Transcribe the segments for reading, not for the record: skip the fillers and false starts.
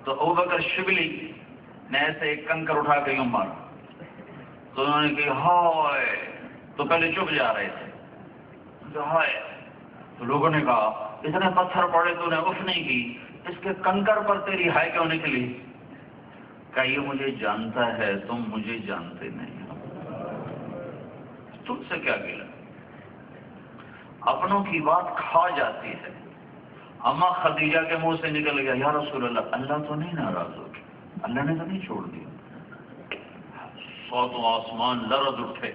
تو ابوبکر شبلی نے ایسے ایک کنکر اٹھا کے یوں مارا، تو انہوں نے کہا ہائے، تو پہلے چپ جا رہے تھے، ہائے، تو لوگوں نے کہا اتنے پتھر پڑے تو نے اف نہیں کی، اس کے کنکر پر تیری ہائے کیوں نکلی؟ کہ یہ مجھے جانتا ہے، تم مجھے جانتے نہیں، تم سے کیا گلا؟ اپنوں کی بات کھا جاتی ہے۔ اما خدیجہ کے منہ سے نکل گیا یا رسول اللہ، اللہ تو نہیں ناراض ہو گیا، اللہ نے تو نہیں چھوڑ دیا۔ ساتوں آسمان لرز اٹھے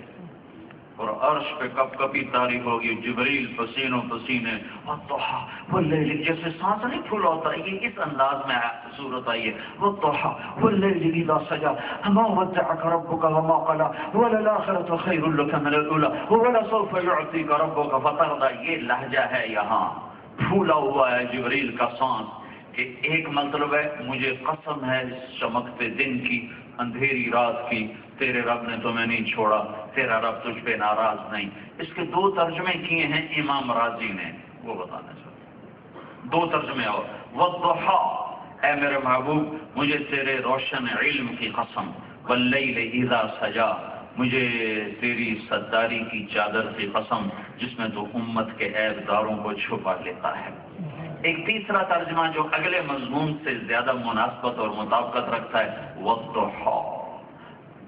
اور عرش پہ کپ کپی طاری ہوگی، جبریل پسینوں پسینے، والضحیٰ واللیل، جیسے سانس نہیں پھولا ہوتا، یہ اس انداز میں صورت آئی ہے، والضحیٰ واللیل اذا سجا ما ودعك ربك وما قلى وللآخرة خير لك من الأولى ولسوف يعطيك ربك فترضى۔ یہ لہجہ ہے یہاں، پھولا ہوا ہے جبریل کا سانس، کہ ایک مطلب ہے مجھے قسم ہے اس چمکتے دن کی، اندھیری رات کی، تیرے رب نے تمہیں نہیں چھوڑا، تیرا رب تجھ پہ ناراض نہیں۔ اس کے دو ترجمے کیے ہیں امام راضی نے، وہ بتانا چاہتا ہوں۔ دو ترجمے اور، والضحیٰ، اے میرے محبوب مجھے تیرے روشن علم کی قسم، واللیل اذا سجا، مجھے تیری ستاری کی چادر کی قسم جس میں تو امت کے عیب داروں کو چھپا لیتا ہے۔ ایک تیسرا ترجمہ جو اگلے مضمون سے زیادہ مناسبت اور مطابقت رکھتا ہے، والضحیٰ،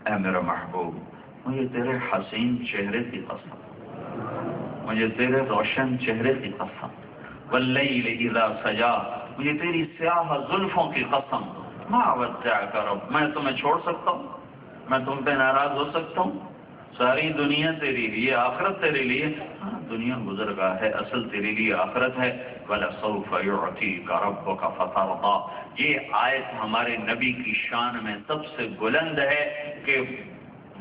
اے میرا محبوب مجھے تیرے حسین چہرے کی قسم، مجھے تیرے روشن چہرے کی قسم، واللیل اذا سجا، مجھے تیری سیاہ زلفوں کی قسم، ما ودعک رب، میں تمہیں چھوڑ سکتا ہوں؟ میں تم پہ ناراض ہو سکتا ہوں؟ ساری دنیا تیری لیے، آخرت تیرے لیے، ہاں دنیا گزرگاہ ہے، اصل تیرے لیے آخرت ہے۔ وَلَسَوْفَ يُعْطِيكَ رَبُّكَ فَتَرْضَىٰ، یہ آیت ہمارے نبی کی شان میں سب سے بلند ہے کہ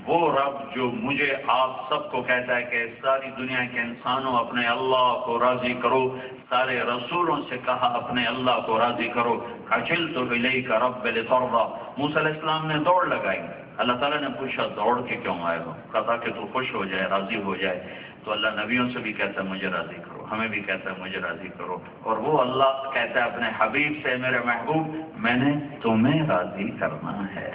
وہ رب جو مجھے آپ سب کو کہتا ہے کہ ساری دنیا کے انسانوں اپنے اللہ کو راضی کرو، سارے رسولوں سے کہا اپنے اللہ کو راضی کرو، عَجِلْتُ إِلَيْكَ رَبِّ لِتَرْضَىٰ، موسیٰ علیہ السلام نے دوڑ لگائی، اللہ تعالیٰ نے پوچھا دوڑ کے کیوں آئے ہو؟ کہا کہ تو خوش ہو جائے، راضی ہو جائے۔ تو اللہ نبیوں سے بھی کہتا ہے مجھے راضی کرو، ہمیں بھی کہتا ہے مجھے راضی کرو، اور وہ اللہ کہتا ہے اپنے حبیب سے میرے محبوب میں نے تمہیں راضی کرنا ہے۔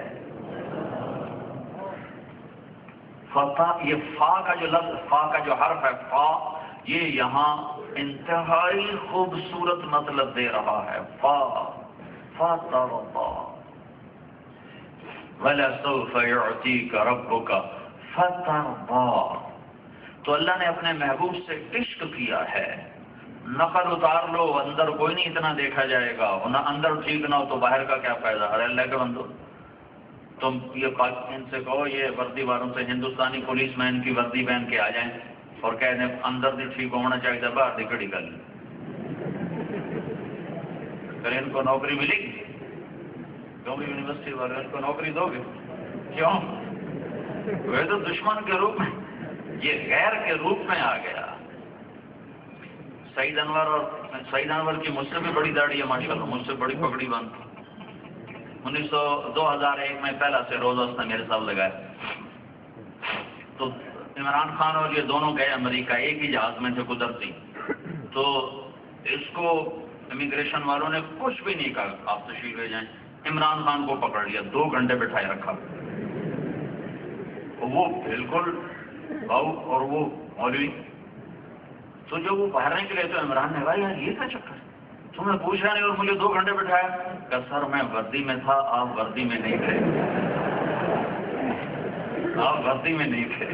فا، یہ فا کا جو لفظ، فا کا جو حرف ہے فا، یہ یہاں انتہائی خوبصورت مطلب دے رہا ہے، فا فَتَرْضَىٰ وَلَسَوْفَ يُعْطِيكَ رَبُّكَ فَتَرْضَىٰ۔ تو اللہ نے اپنے محبوب سے عشق کیا ہے، نقل اتار لو، اندر کوئی نہیں اتنا دیکھا جائے گا، اندر ٹھیک نہ ہو تو باہر کا کیا فائدہ؟ ارے اللہ کے بندو، تم یہ پاکستان سے کہو یہ وردی والوں سے ہندوستانی پولیس مین کی وردی پہن کے آ جائیں اور کہہ دیں اندر بھی ٹھیک ہونا چاہیے، باہر دی کڑی گل، پھر ان کو نوکری ملے گی؟ کیوں بھی یونیورسٹی والے ان کو نوکری دو گے؟ کیوں؟ وہ تو دشمن کے روپ میں، یہ غیر کے روپ میں آ گیا۔ سعید انور کی مجھ سے بھی بڑی داڑھی ہے ماشاءاللہ، مجھ سے بڑی پگڑی بند، 2001 میں پہلا سے روزہ اس نے میرے ساتھ لگایا۔ تو عمران خان اور یہ دونوں گئے امریکہ، ایک ہی جہاز میں تھے قدرتی، تو اس کو امیگریشن والوں نے کچھ بھی نہیں کہا آپ تشریف لے جائیں، عمران خان کو پکڑ لیا، 2 گھنٹے بٹھائے رکھا، وہ بالکل باؤ اور وہ مولوی، تو جب وہ باہر نکلے تو عمران نے کہا یار یہ کیا چکر ہے، تمہیں پوچھا نہیں اور مجھے 2 گھنٹے بٹھایا؟ کہ سر میں وردی میں تھا، آپ وردی میں نہیں تھے، آپ وردی میں نہیں تھے۔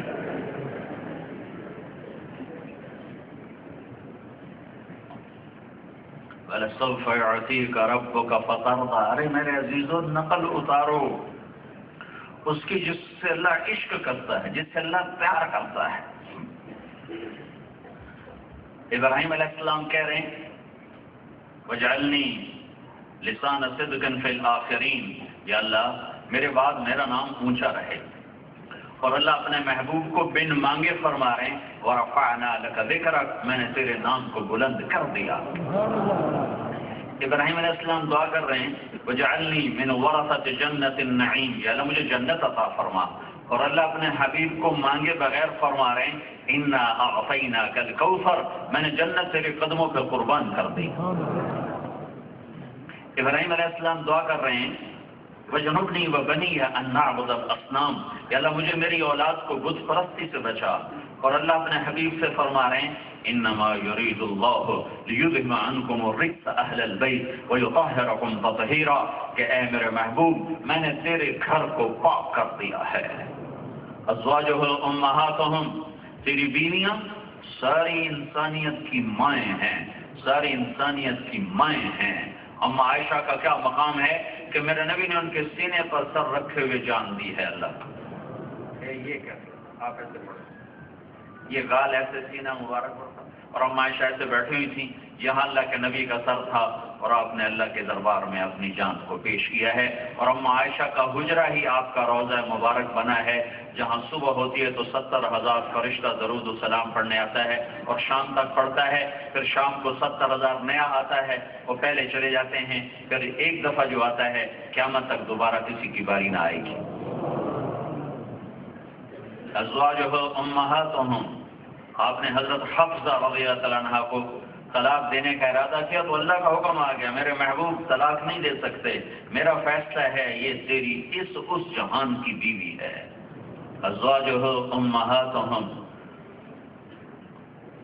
وَلَسَوْفَ يُعْطِيكَ رَبُّكَ فَتَرْضَىٰ، ارے میرے عزیزو نقل اتارو اس کی جس سے اللہ عشق کرتا ہے، جس سے اللہ پیار کرتا ہے۔ ابراہیم علیہ السلام کہہ رہے ہیں وَجْعَلْنِي لِسَانَ صِدْقٍ فِي الْآخِرِينَ، یا اللہ میرے بعد میرا نام اونچا رہے، اور اللہ اپنے محبوب کو بن مانگے فرما رہے ہیں وَرَفَعْنَا لَكَ ذِكْرَكَ، میں نے تیرے نام کو بلند کر دیا۔ ابراہیم علیہ السلام دعا کر رہے ہیں وَجْعَلْنِي مِنْ وَرَثَةِ جَنَّةِ النَّعِيمِ، یا اللہ مجھے جنت عطا فرما، اور اللہ اپنے حبیب کو مانگے بغیر فرما رہے ہیں اِنَّا أَعْطَيْنَاكَ الْكَوْثَرَ، میں نے جنت تیرے قدموں پہ قربان کر دی۔ ابراہیم علیہ السلام دعا کر رہے ہیں وجنبنی وبنی ان نعبد الاصنام، یا اللہ مجھے میری اولاد کو بت پرستی سے بچا. اور اللہ اپنے حبیب سے فرما رہے ہیں انما یرید اللہ لیذہب عنکم الرجس اہل البیت ویطہرکم تطہیرا، کہ اے میرے محبوب میں نے تیرے گھر کو پاک کر دیا ہے. ازواجہ امہاتہم، تیری بیویاں ساری انسانیت کی مائیں ہیں، ساری انسانیت کی مائیں ہیں. اما عائشہ کا کیا مقام ہے کہ میرے نبی نے ان کے سینے پر سر رکھے ہوئے جان دی ہے اللہ کا. یہ کیا آپ ایسے پڑھیں، یہ گال ایسے سینہ مبارک پر تھا اور اما عائشہ ایسے بیٹھی ہوئی تھی، یہاں اللہ کے نبی کا سر تھا اور آپ نے اللہ کے دربار میں اپنی جان کو پیش کیا ہے. اور اما عائشہ کا حجرہ ہی آپ کا روضہ مبارک بنا ہے، جہاں صبح ہوتی ہے تو 70,000 فرشتہ درود و سلام پڑھنے آتا ہے اور شام تک پڑھتا ہے، پھر شام کو 70,000 نیا آتا ہے، وہ پہلے چلے جاتے ہیں، پھر ایک دفعہ جو آتا ہے قیامت تک دوبارہ کسی کی باری نہ آئے گی. ازواجہ امہاتہم، آپ نے حضرت حفصہ رضی اللہ عنہ کو طلاق دینے کا ارادہ کیا تو اللہ کا حکم آ گیا میرے محبوب طلاق نہیں دے سکتے، میرا فیصلہ ہے یہ تیری اس جہان کی بیوی ہے. ازواجہ امہاتہم،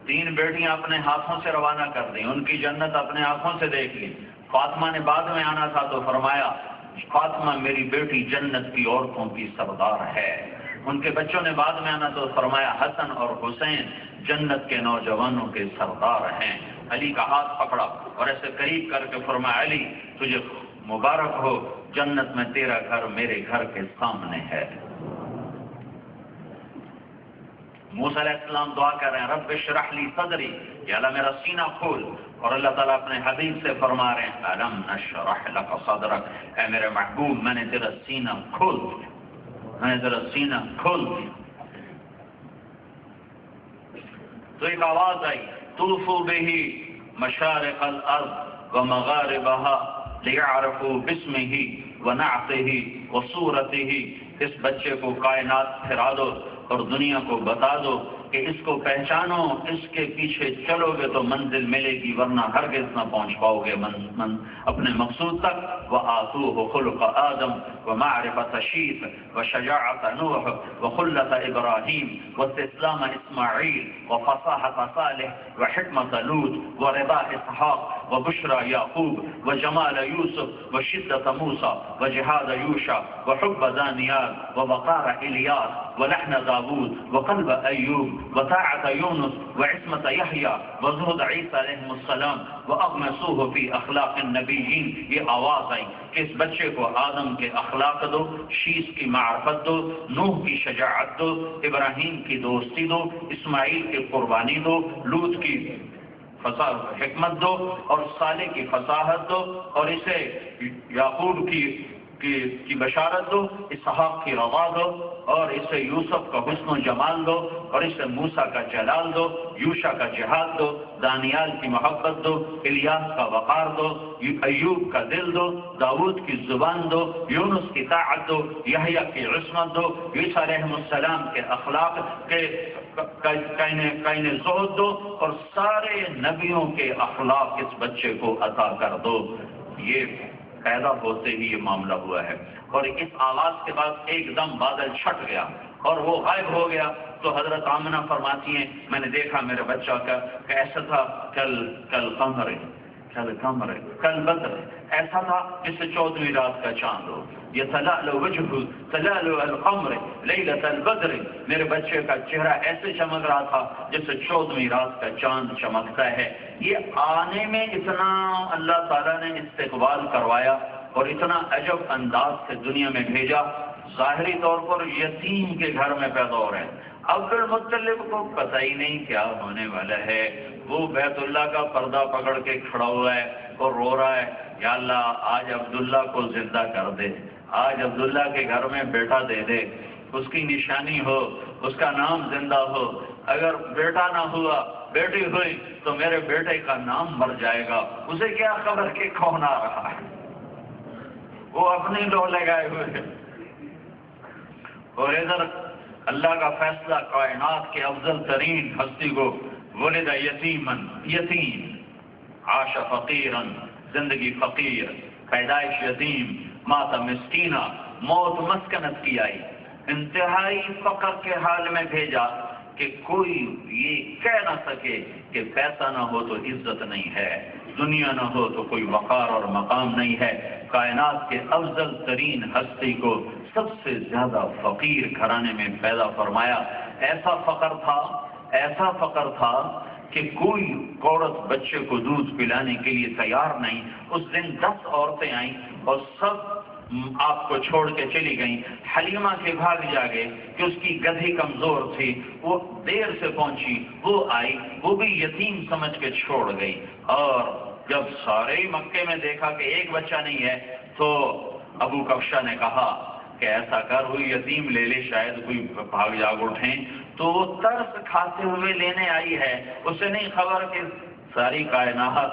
3 بیٹیاں اپنے ہاتھوں سے روانہ کر دیں، ان کی جنت اپنے آنکھوں سے دیکھ لی. فاطمہ نے بعد میں آنا تھا تو فرمایا فاطمہ میری بیٹی جنت کی عورتوں کی سردار ہے. ان کے بچوں نے بعد میں آنا تو فرمایا حسن اور حسین جنت کے نوجوانوں کے سردار ہیں. علی کا ہاتھ پکڑا اور ایسے قریب کر کے فرمایا علی تجھے مبارک ہو، جنت میں تیرا گھر میرے گھر کے سامنے ہے. موسیٰ علیہ السلام دعا کر رہے ہیں رب اشرح لی صدری، یا اللہ میرا سینہ کھول، اور اللہ تعالیٰ اپنے حبیب سے فرما رہے ہیں الم نشرح لک صدرک، اے میرے محبوب میں نے تیرا سینہ کھول دیا، میں نے تیرا سینہ کھول دیا. تو ایک آواز آئی طوفوا بہ مشارق الارض ومغاربها لیعرفوا باسمہ ونعتہ وصورتہ، اس بچے کو کائنات پھرا دو اور دنیا کو بتا دو کہ اس کو پہچانو، اس کے پیچھے چلو گے تو منزل ملے گی، ورنہ ہرگز نہ پہنچ پاؤ گے اپنے مقصود تک. وآتوہ خلق آدم ومعرفة شیث وشجاعة نوح وخلة ابراہیم واستسلام اسماعیل وفصاحة صالح وحکمة لوط ورضا اسحاق وبشرى یعقوب وجمال یوسف وشدة موسیٰ وجہاد یوشع وحب دانیال ووقار الیاس ولحن داود وقلب ایوب وطاعة یونس وعصمة یحییٰ وزہد عیسیٰ علیہ السلام واغمسوہ فی اخلاق النبیین. یہ آواز آئی کہ اس بچے کو آدم کے اخلاق دو، شیث کی معرفت دو، نوح کی شجاعت دو، ابراہیم کی دوستی دو، اسماعیل کی قربانی دو، لوط کی حکمت دو اور صالح کی فصاحت دو، اور اسے یعقوب کی بشارت دو، اسحاق کی رضا دو، اور اسے یوسف کا حسن و جمال دو، اور اسے موسیٰ کا جلال دو، یوشع کا جہاد دو، دانیال کی محبت دو، الیاس کا وقار دو، ایوب کا دل دو، داود کی زبان دو، یونس کی طاعت دو، یحییٰ کی عصمت دو، عیسیٰ علیہ السلام کے اخلاق کے کائن زہد دو، اور سارے نبیوں کے اخلاق اس بچے کو عطا کر دو. یہ پیدا ہوتے ہی یہ معاملہ ہوا ہے. اور اس آواز کے بعد ایک دم بادل چھٹ گیا اور وہ غائب ہو گیا. تو حضرت آمنہ فرماتی ہیں میں نے دیکھا میرے بچہ کا کہ ایسا تھا کل بدر، ایسا تھا جس سے 14ویں رات کا چاند ہو. یہ تلألؤ وجهه تلألؤ القمر لیلۃ البدر، میرے بچے کا چہرہ ایسے چمک رہا تھا جس سے 14ویں رات کا چاند چمکتا ہے. یہ آنے میں اتنا اللہ تعالیٰ نے استقبال کروایا اور اتنا عجب انداز سے دنیا میں بھیجا. ظاہری طور پر یتیم کے گھر میں پیدا ہو رہے ہیں. عبد المطلب کو پتہ ہی نہیں کیا ہونے والا ہے. وہ بیت اللہ کا پردہ پکڑ کے کھڑا ہوا ہے اور رو رہا ہے یا اللہ آج عبداللہ کو زندہ کر دے، آج عبداللہ کے گھر میں بیٹا دے دے، اس کی نشانی ہو، اس کا نام زندہ ہو. اگر بیٹا نہ ہوا بیٹی ہوئی تو میرے بیٹے کا نام مر جائے گا. اسے کیا خبر کہ کون آ رہا ہے، وہ اپنی لو لگائے ہوئے ہیں. اور ادھر اللہ کا فیصلہ کائنات کے افضل ترین ہستی کو ولد یتیمن، یتیم، عاش فقیرن، زندگی فقیر، پیدائش یتیم، مات مسکینہ، موت مسکنت کی آئی، انتہائی فقر کے حال میں بھیجا کہ کوئی یہ کہہ نہ سکے کہ پیسہ نہ ہو تو عزت نہیں ہے، دنیا نہ ہو تو کوئی وقار اور مقام نہیں ہے۔ کائنات کے افضل ترین ہستی کو سب سے زیادہ فقیر گھرانے میں پیدا فرمایا۔ ایسا فقر تھا کہ کوئی عورت بچے کو دودھ پلانے کے لیے تیار نہیں۔ اس دن 10 عورتیں آئیں اور سب آپ کو چھوڑ کے چلی گئیں۔ حلیمہ کے بھاگ جاگے کہ اس کی گدھی کمزور تھی، وہ دیر سے پہنچی، وہ آئی، وہ بھی یتیم سمجھ کے چھوڑ گئی۔ اور جب سارے مکے میں دیکھا کہ ایک بچہ نہیں ہے تو ابو کبشہ نے کہا کہ ایسا کر وہ یتیم لے لے، شاید کوئی بھاگ جاگ اٹھیں۔ تو وہ ترس کھاتے ہوئے لینے آئی ہے، اسے نہیں خبر کہ ساری کائنات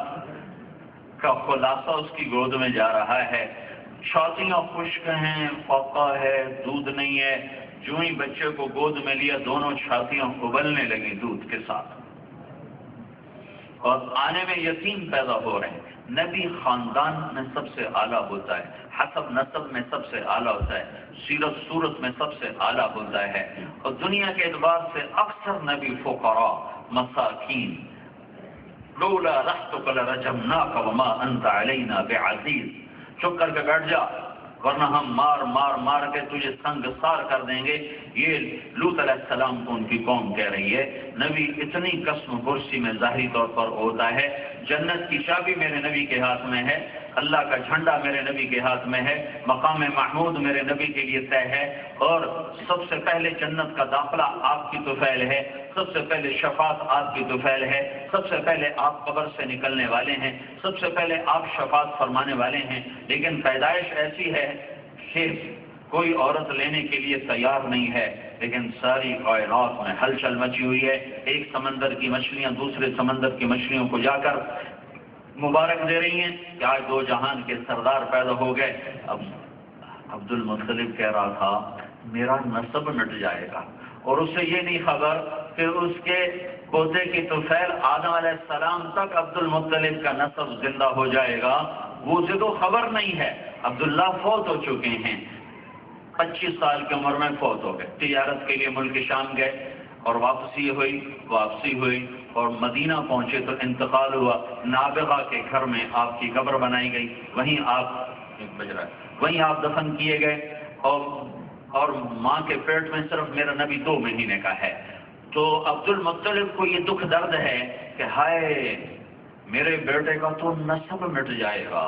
کا خلاصہ اس کی گود میں جا رہا ہے۔ چھاتیاں خشک ہیں، فوقہ ہے، دودھ نہیں ہے۔ جو ہی بچے کو گود میں لیا دونوں چھاتیاں ابلنے لگی دودھ کے ساتھ، اور آنے میں یتیم پیدا ہو رہے ہیں۔ نبی خاندان میں سب سے اعلیٰ ہوتا ہے، حسب نسب میں سب سے اعلیٰ ہوتا ہے، سیرت صورت میں سب سے اعلیٰ ہوتا ہے، اور دنیا کے اعتبار سے اکثر نبی فقراء، مساکین، لولا رحتک لرجمناک وما انت علینا بعزیز، چپ کر کے بیٹھ جا ورنہ ہم مار کے تجھے سنگ سار کر دیں گے۔ یہ لوط علیہ السلام کو ان کی قوم کہہ رہی ہے۔ نبی اتنی قسم کرسی میں ظاہری طور پر ہوتا ہے، جنت کی چابی میرے نبی کے ہاتھ میں ہے، اللہ کا جھنڈا میرے نبی کے ہاتھ میں ہے، مقام محمود میرے نبی کے لیے طے ہے، اور سب سے پہلے جنت کا داخلہ آپ کی طفیل ہے، سب سے پہلے شفاعت آپ کی طفیل ہے، سب سے پہلے آپ قبر سے نکلنے والے ہیں، سب سے پہلے آپ شفاعت فرمانے والے ہیں۔ لیکن پیدائش ایسی ہے کہ کوئی عورت لینے کے لیے تیار نہیں ہے، لیکن ساری کائنات میں ہلچل مچی ہوئی ہے۔ ایک سمندر کی مچھلیاں دوسرے سمندر کی مچھلیوں کو جا کر مبارک دے رہی ہیں کہ آج 2 جہان کے سردار پیدا ہو گئے۔ اب عبد المطلب کہہ رہا تھا میرا نسب مٹ جائے گا، اور اسے یہ نہیں خبر کہ اس کے پوتے کی طفیل آدم علیہ السلام تک عبد المطلب کا نسب زندہ ہو جائے گا، وہ اسے تو خبر نہیں ہے۔ عبداللہ فوت ہو چکے ہیں، 25 سال کی عمر میں فوت ہو گئے، تجارت کے لیے ملک شام گئے اور واپسی ہوئی اور مدینہ پہنچے تو انتقال ہوا۔ نابغہ کے گھر میں آپ کی قبر بنائی گئی، وہیں آپ دفن کیے گئے، اور ماں کے پیٹ میں صرف میرا نبی 2 مہینے کا ہے۔ تو عبد المطلب کو یہ دکھ درد ہے کہ ہائے میرے بیٹے کا تو نسب مٹ جائے گا،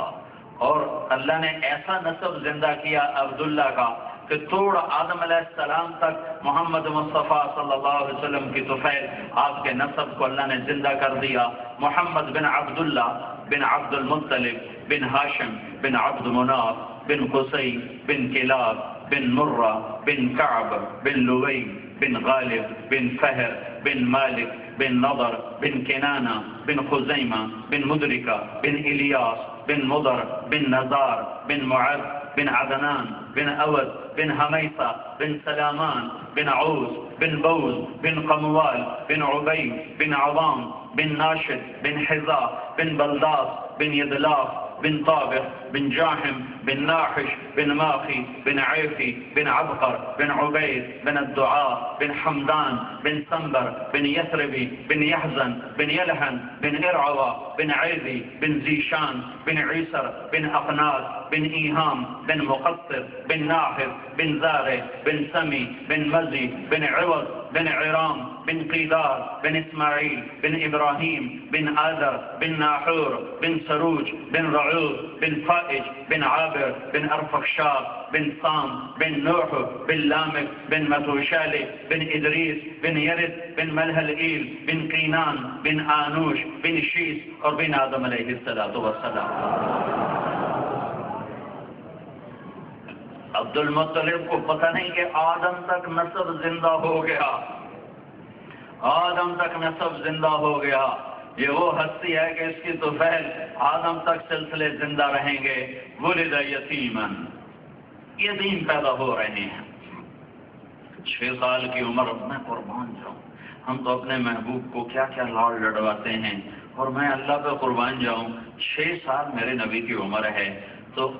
اور اللہ نے ایسا نسب زندہ کیا عبداللہ کا کہ توڑ آدم علیہ السلام تک محمد مصطفیٰ صلی اللہ علیہ وسلم کی طفیل آپ کے نسب کو اللہ نے زندہ کر دیا۔ محمد بن عبداللہ بن عبد المطلب بن ہاشم بن عبد مناف بن قصی بن کلاب بن مرہ بن کعب بن لوی بن غالب بن فہر بن مالک بن نضر بن کنانہ بن خزیمہ بن مدرکہ بن الیاس بن مضر بن نزار بن معد بن عدنان بن اود بن حمیصہ بن سلامان بن عوز بن بوز بن قموال بن عبید بن عوام بن ناشد بن حذا بن بلداس بن يدلاف بن طابق بن جاحم بن ناحش بن ماخي بن عيفي بن عبقر بن عبيد بن الدعاء بن حمدان بن سنبر بن يثربي بن يحزن بن يلهن بن إرعوى بن عيذي بن زيشان بن عيسر بن أقناس بن إيهام بن مقصر بن ناحر بن زارع بن سمي بن مزي بن عوض بن عرام بن قيدار بن إسماعيل بن إبراهيم بن آذر بن ناحور بن سروج بن رعوذ بن فائج بن عابر بن أرفخشاد بن صام بن نوح بن لامك بن متوشالي بن إدريس بن يرد بن ملهلئيل بن قينان بن آنوش بن شيس اور بن آدم علیہ الصلوۃ والسلام۔ عبد المطلب کو پتہ نہیں کہ آدم تک نسب زندہ ہو گیا، آدم تک نسب زندہ ہو گیا۔ یہ وہ ہستی ہے کہ اس کی طفیل آدم تک سلسلے زندہ رہیں گے۔ ولد یتیماً، یتیم پیدا ہو رہے ہیں۔ 6 سال کی عمر میں قربان جاؤں، ہم تو اپنے محبوب کو کیا کیا لاڑ لڑواتے ہیں، اور میں اللہ پہ قربان جاؤں 6 سال میرے نبی کی عمر ہے تو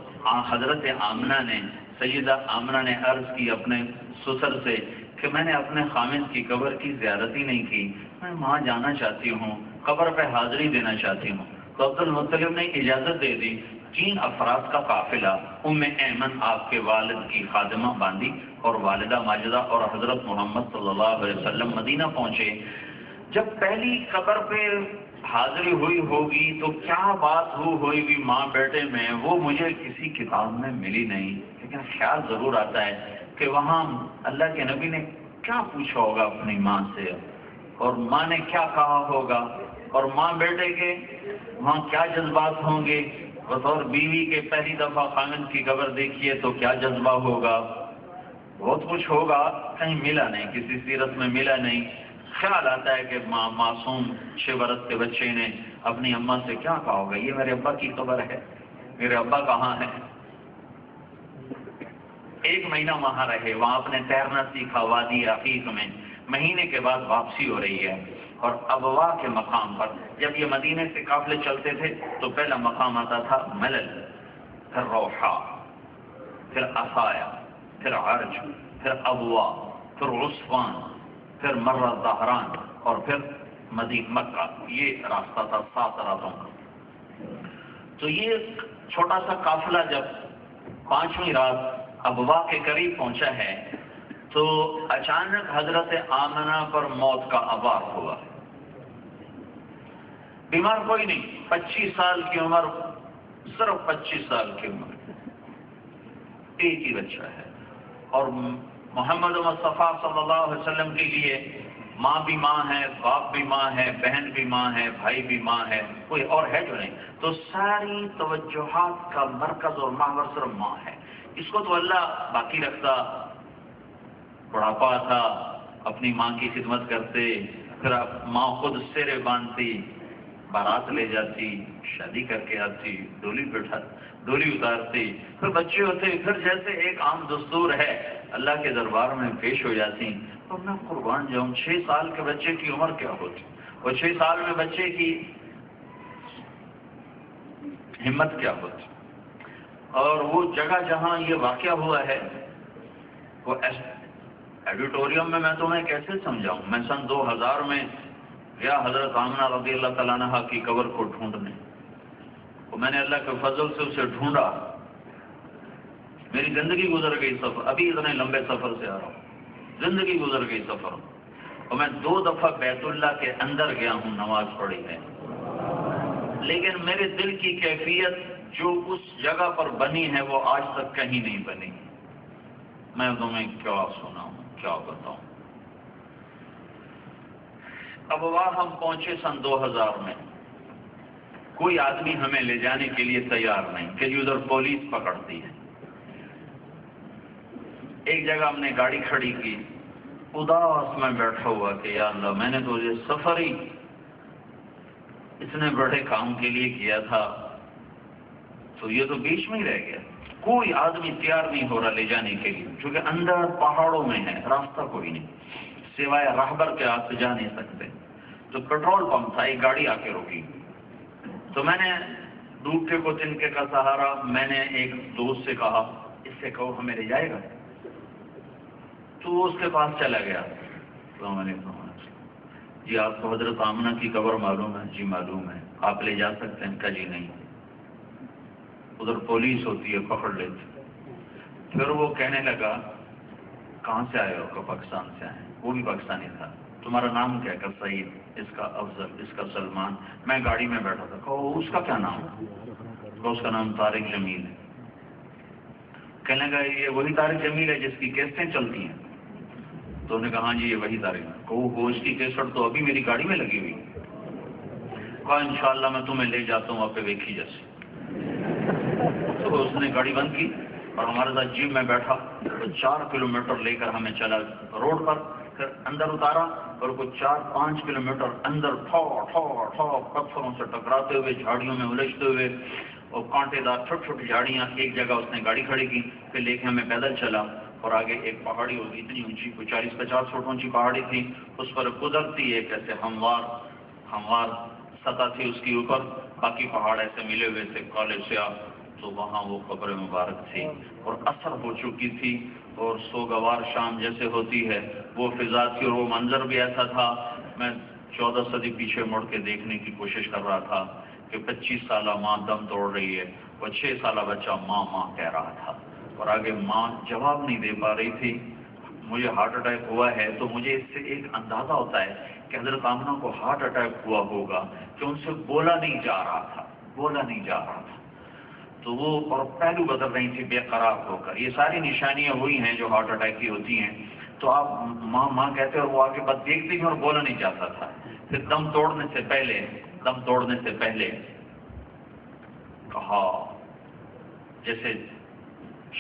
حضرت آمنہ نے، سیدہ آمنہ نے عرض کی اپنے سسر سے کہ میں نے اپنے خامد کی قبر کی زیارت ہی نہیں کی، میں وہاں جانا چاہتی ہوں، قبر پہ حاضری دینا چاہتی ہوں۔ تو عبد المطلب نے اجازت دے دی۔ 3 افراد کا قافلہ ام ایمن آپ کے والد کی خادمہ باندھی اور والدہ ماجدہ اور حضرت محمد صلی اللہ علیہ وسلم مدینہ پہنچے۔ جب پہلی قبر پہ حاضری ہوئی ہوگی تو کیا بات ہوئی بھی ماں بیٹے میں، وہ مجھے کسی کتاب میں ملی نہیں، لیکن خیال ضرور آتا ہے کہ وہاں اللہ کے نبی نے کیا پوچھا ہوگا اپنی ماں سے، اور ماں نے کیا کہا ہوگا، اور ماں بیٹے کے وہاں کیا جذبات ہوں گے۔ بطور بیوی کے پہلی دفعہ خامد کی قبر دیکھیے تو کیا جذبہ ہوگا، بہت کچھ ہوگا، کہیں ملا نہیں، کسی سیرت میں ملا نہیں۔ خیال آتا ہے کہ معصوم 6 برس کے بچے نے اپنی اماں سے کیا کہا ہوگا، یہ میرے ابا کی قبر ہے، میرے ابا کہاں ہے۔ 1 مہینہ وہاں رہے، وہاں اپنے تیرنا سیکھا وادی عقیق میں۔ مہینے کے بعد واپسی ہو رہی ہے، اور ابوا کے مقام پر جب یہ مدینے سے قافلے چلتے تھے تو پہلا مقام آتا تھا ملل، پھر روحا، پھر عصایا، پھر عرج، پھر ابوا، پھر عصفان، پھر مرہ زہران، اور پھر مکہ۔ یہ راستہ تھا 7 راتوں کا۔ تو یہ چھوٹا سا قافلہ جب 5ویں رات ابوا کے قریب پہنچا ہے تو اچانک حضرت آمنہ پر موت کا آوار ہوا۔ بیمار کوئی نہیں، 25 سال کی عمر، صرف 25 سال کی عمر، ایک ہی بچہ ہے، اور محمد مصطفیٰ صلی اللہ علیہ وسلم کے لیے ماں بھی ماں ہے، باپ بھی ماں ہے، بہن بھی ماں ہے، بھائی بھی ماں ہے، کوئی اور ہے جو نہیں۔ تو ساری توجہات کا مرکز اور محور صرف ماں ہے۔ اس کو تو اللہ باقی رکھتا، بڑھاپا تھا، اپنی ماں کی خدمت کرتے، پھر ماں خود سرے باندھتی، بارات لے جاتی، شادی کر کے آتی، ڈولی اتارتی، پھر بچے ہوتے، پھر جیسے ایک عام دستور ہے اللہ کے دربار میں پیش ہو جاتی۔ تو میں قربان جاؤں، 6 سال کے بچے کی عمر کیا ہوتی، اور 6 سال میں بچے کی ہمت کیا ہوتی۔ اور وہ جگہ جہاں یہ واقعہ ہوا ہے وہ ایڈیٹوریم میں تمہیں کیسے سمجھاؤں۔ میں سن 2000 میں گیا حضرت آمنہ رضی اللہ تعالیٰ عنہا کی قبر کو ڈھونڈنے، تو میں نے اللہ کے فضل سے اسے ڈھونڈا۔ میری زندگی گزر گئی سفر، ابھی اتنے لمبے سفر سے آ رہا ہوں، زندگی گزر گئی سفر، اور میں 2 دفعہ بیت اللہ کے اندر گیا ہوں، نماز پڑھی ہے، لیکن میرے دل کی کیفیت جو اس جگہ پر بنی ہے وہ آج تک کہیں نہیں بنی۔ میں تمہیں کیا سناؤں، کیا بتاؤں۔ اب وہاں ہم پہنچے سن 2000 میں، کوئی آدمی ہمیں لے جانے کے لیے تیار نہیں کہ ادھر پولیس پکڑتی ہے۔ ایک جگہ ہم نے گاڑی کھڑی کی، اداس میں بیٹھا ہوا کہ یا اللہ، میں نے تو یہ سفر ہی اتنے بڑے کام کے لیے کیا تھا، تو یہ تو بیچ میں ہی رہ گیا۔ کوئی آدمی تیار نہیں ہو رہا لے جانے کے لیے، کیونکہ اندر پہاڑوں میں ہے، راستہ کوئی نہیں، سوائے راہبر کے آپ جا نہیں سکتے۔ تو پیٹرول پمپ تھا، ایک گاڑی آ کے روکی، تو میں نے ڈوبتے کو تنکے کا سہارا، میں نے ایک دوست سے کہا اس سے کہو ہمیں لے جائے گا، تو وہ اس کے پاس چلا گیا۔ السلام علیکم، جی آپ کو حضرت آمنہ کی قبر معلوم ہے؟ جی معلوم ہے، آپ لے جا سکتے ہیں؟ کہا جی نہیں، ادھر پولیس ہوتی ہے، پکڑ لیتی۔ پھر وہ کہنے لگا کہاں سے آئے ہو؟ کہ پاکستان سے آئے۔ وہ بھی پاکستانی تھا۔ تمہارا نام کیا؟ کہ سعید، اس کا افضل، اس کا سلمان۔ میں گاڑی میں بیٹھا تھا، کہو اس کا کیا نام ہے؟ کہ اس کا نام طارق جمیل ہے۔ کہنے لگا یہ وہی طارق جمیل ہے جس کی کیسٹیں چلتی ہیں؟ تو انہوں نے کہا ہاں جی یہ وہی طارق ہے۔ کہو اس کی کیسٹ تو ابھی میری گاڑی میں لگی ہوئی۔ کہا انشاءاللہ میں تمہیں لے جاتا ہوں آپ ویکھی جیسے۔ تو اس نے گاڑی بند کی اور ہمارے ساتھ جیپ میں بیٹھا، تو 4 کلومیٹر لے کر ہمیں چلا روڈ پر، پھر اندر اتارا، اور کوئی 4-5 کلومیٹر اندر ٹھو ٹھو ٹھو پتھروں سے ٹکراتے ہوئے، جھاڑیوں میں الجھتے ہوئے، اور کانٹے دار چھوٹی چھوٹی جھاڑیاں۔ ایک جگہ اس نے گاڑی کھڑی کی، پھر لے کے ہمیں پیدل چلا، اور آگے ایک پہاڑی ہوگی اتنی اونچی، کوئی 40-50 فٹ اونچی پہاڑی تھی، اس پر قدرتی ایک ایسے ہموار سطح تھی اس کے اوپر، باقی پہاڑ ایسے ملے ہوئے تھے کالے سیاہ، تو وہاں وہ قبر مبارک تھی اور اثر ہو چکی تھی اور سوگوار شام جیسے ہوتی ہے وہ فضا تھی، اور وہ منظر بھی ایسا تھا. میں 14 صدی پیچھے مڑ کے دیکھنے کی کوشش کر رہا تھا کہ 25 سالہ ماں دم توڑ رہی ہے، اور 6 سالہ بچہ ماں ماں کہہ رہا تھا، اور آگے ماں جواب نہیں دے پا رہی تھی. مجھے ہارٹ اٹیک ہوا ہے تو مجھے اس سے ایک اندازہ ہوتا ہے کہ حضرت آمنہ کو ہارٹ اٹیک ہوا ہوگا کہ ان سے بولا نہیں جا رہا تھا. تو وہ اور پہلو بدل رہی تھی بے قرار ہو کر. یہ ساری نشانیاں وہی ہیں جو ہارٹ اٹیک کی ہوتی ہیں. تو آپ ماں ماں کہتے اور وہ آگے بات دیکھتی ہیں اور بولا نہیں جاتا تھا. پھر دم توڑنے سے پہلے کہا جیسے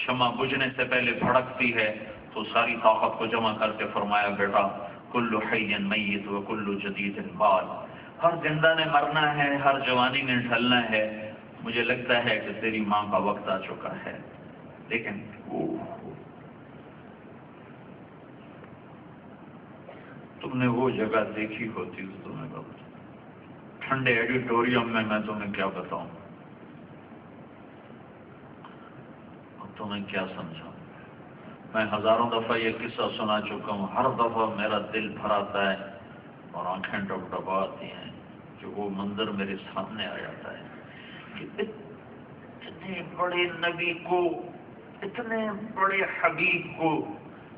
شمع بجھنے سے پہلے بھڑکتی ہے، تو ساری طاقت کو جمع کر کے فرمایا بیٹا کل حی میت و کل جدید بال، ہر زندہ نے مرنا ہے، ہر جوانی نے ڈھلنا ہے. مجھے لگتا ہے کہ تیری ماں کا وقت آ چکا ہے. لیکن تم نے وہ جگہ دیکھی ہوتی تو تمہیں ٹھنڈے ایڈیٹوریم میں تمہیں کیا بتاؤں، اب تمہیں کیا سمجھاؤں. میں ہزاروں دفعہ یہ قصہ سنا چکا ہوں، ہر دفعہ میرا دل بھر آتا ہے اور آنکھیں ٹپٹپاتی ہیں جو وہ منظر میرے سامنے آ جاتا ہے کہ اتنے بڑے نبی کو، اتنے بڑے حبیب کو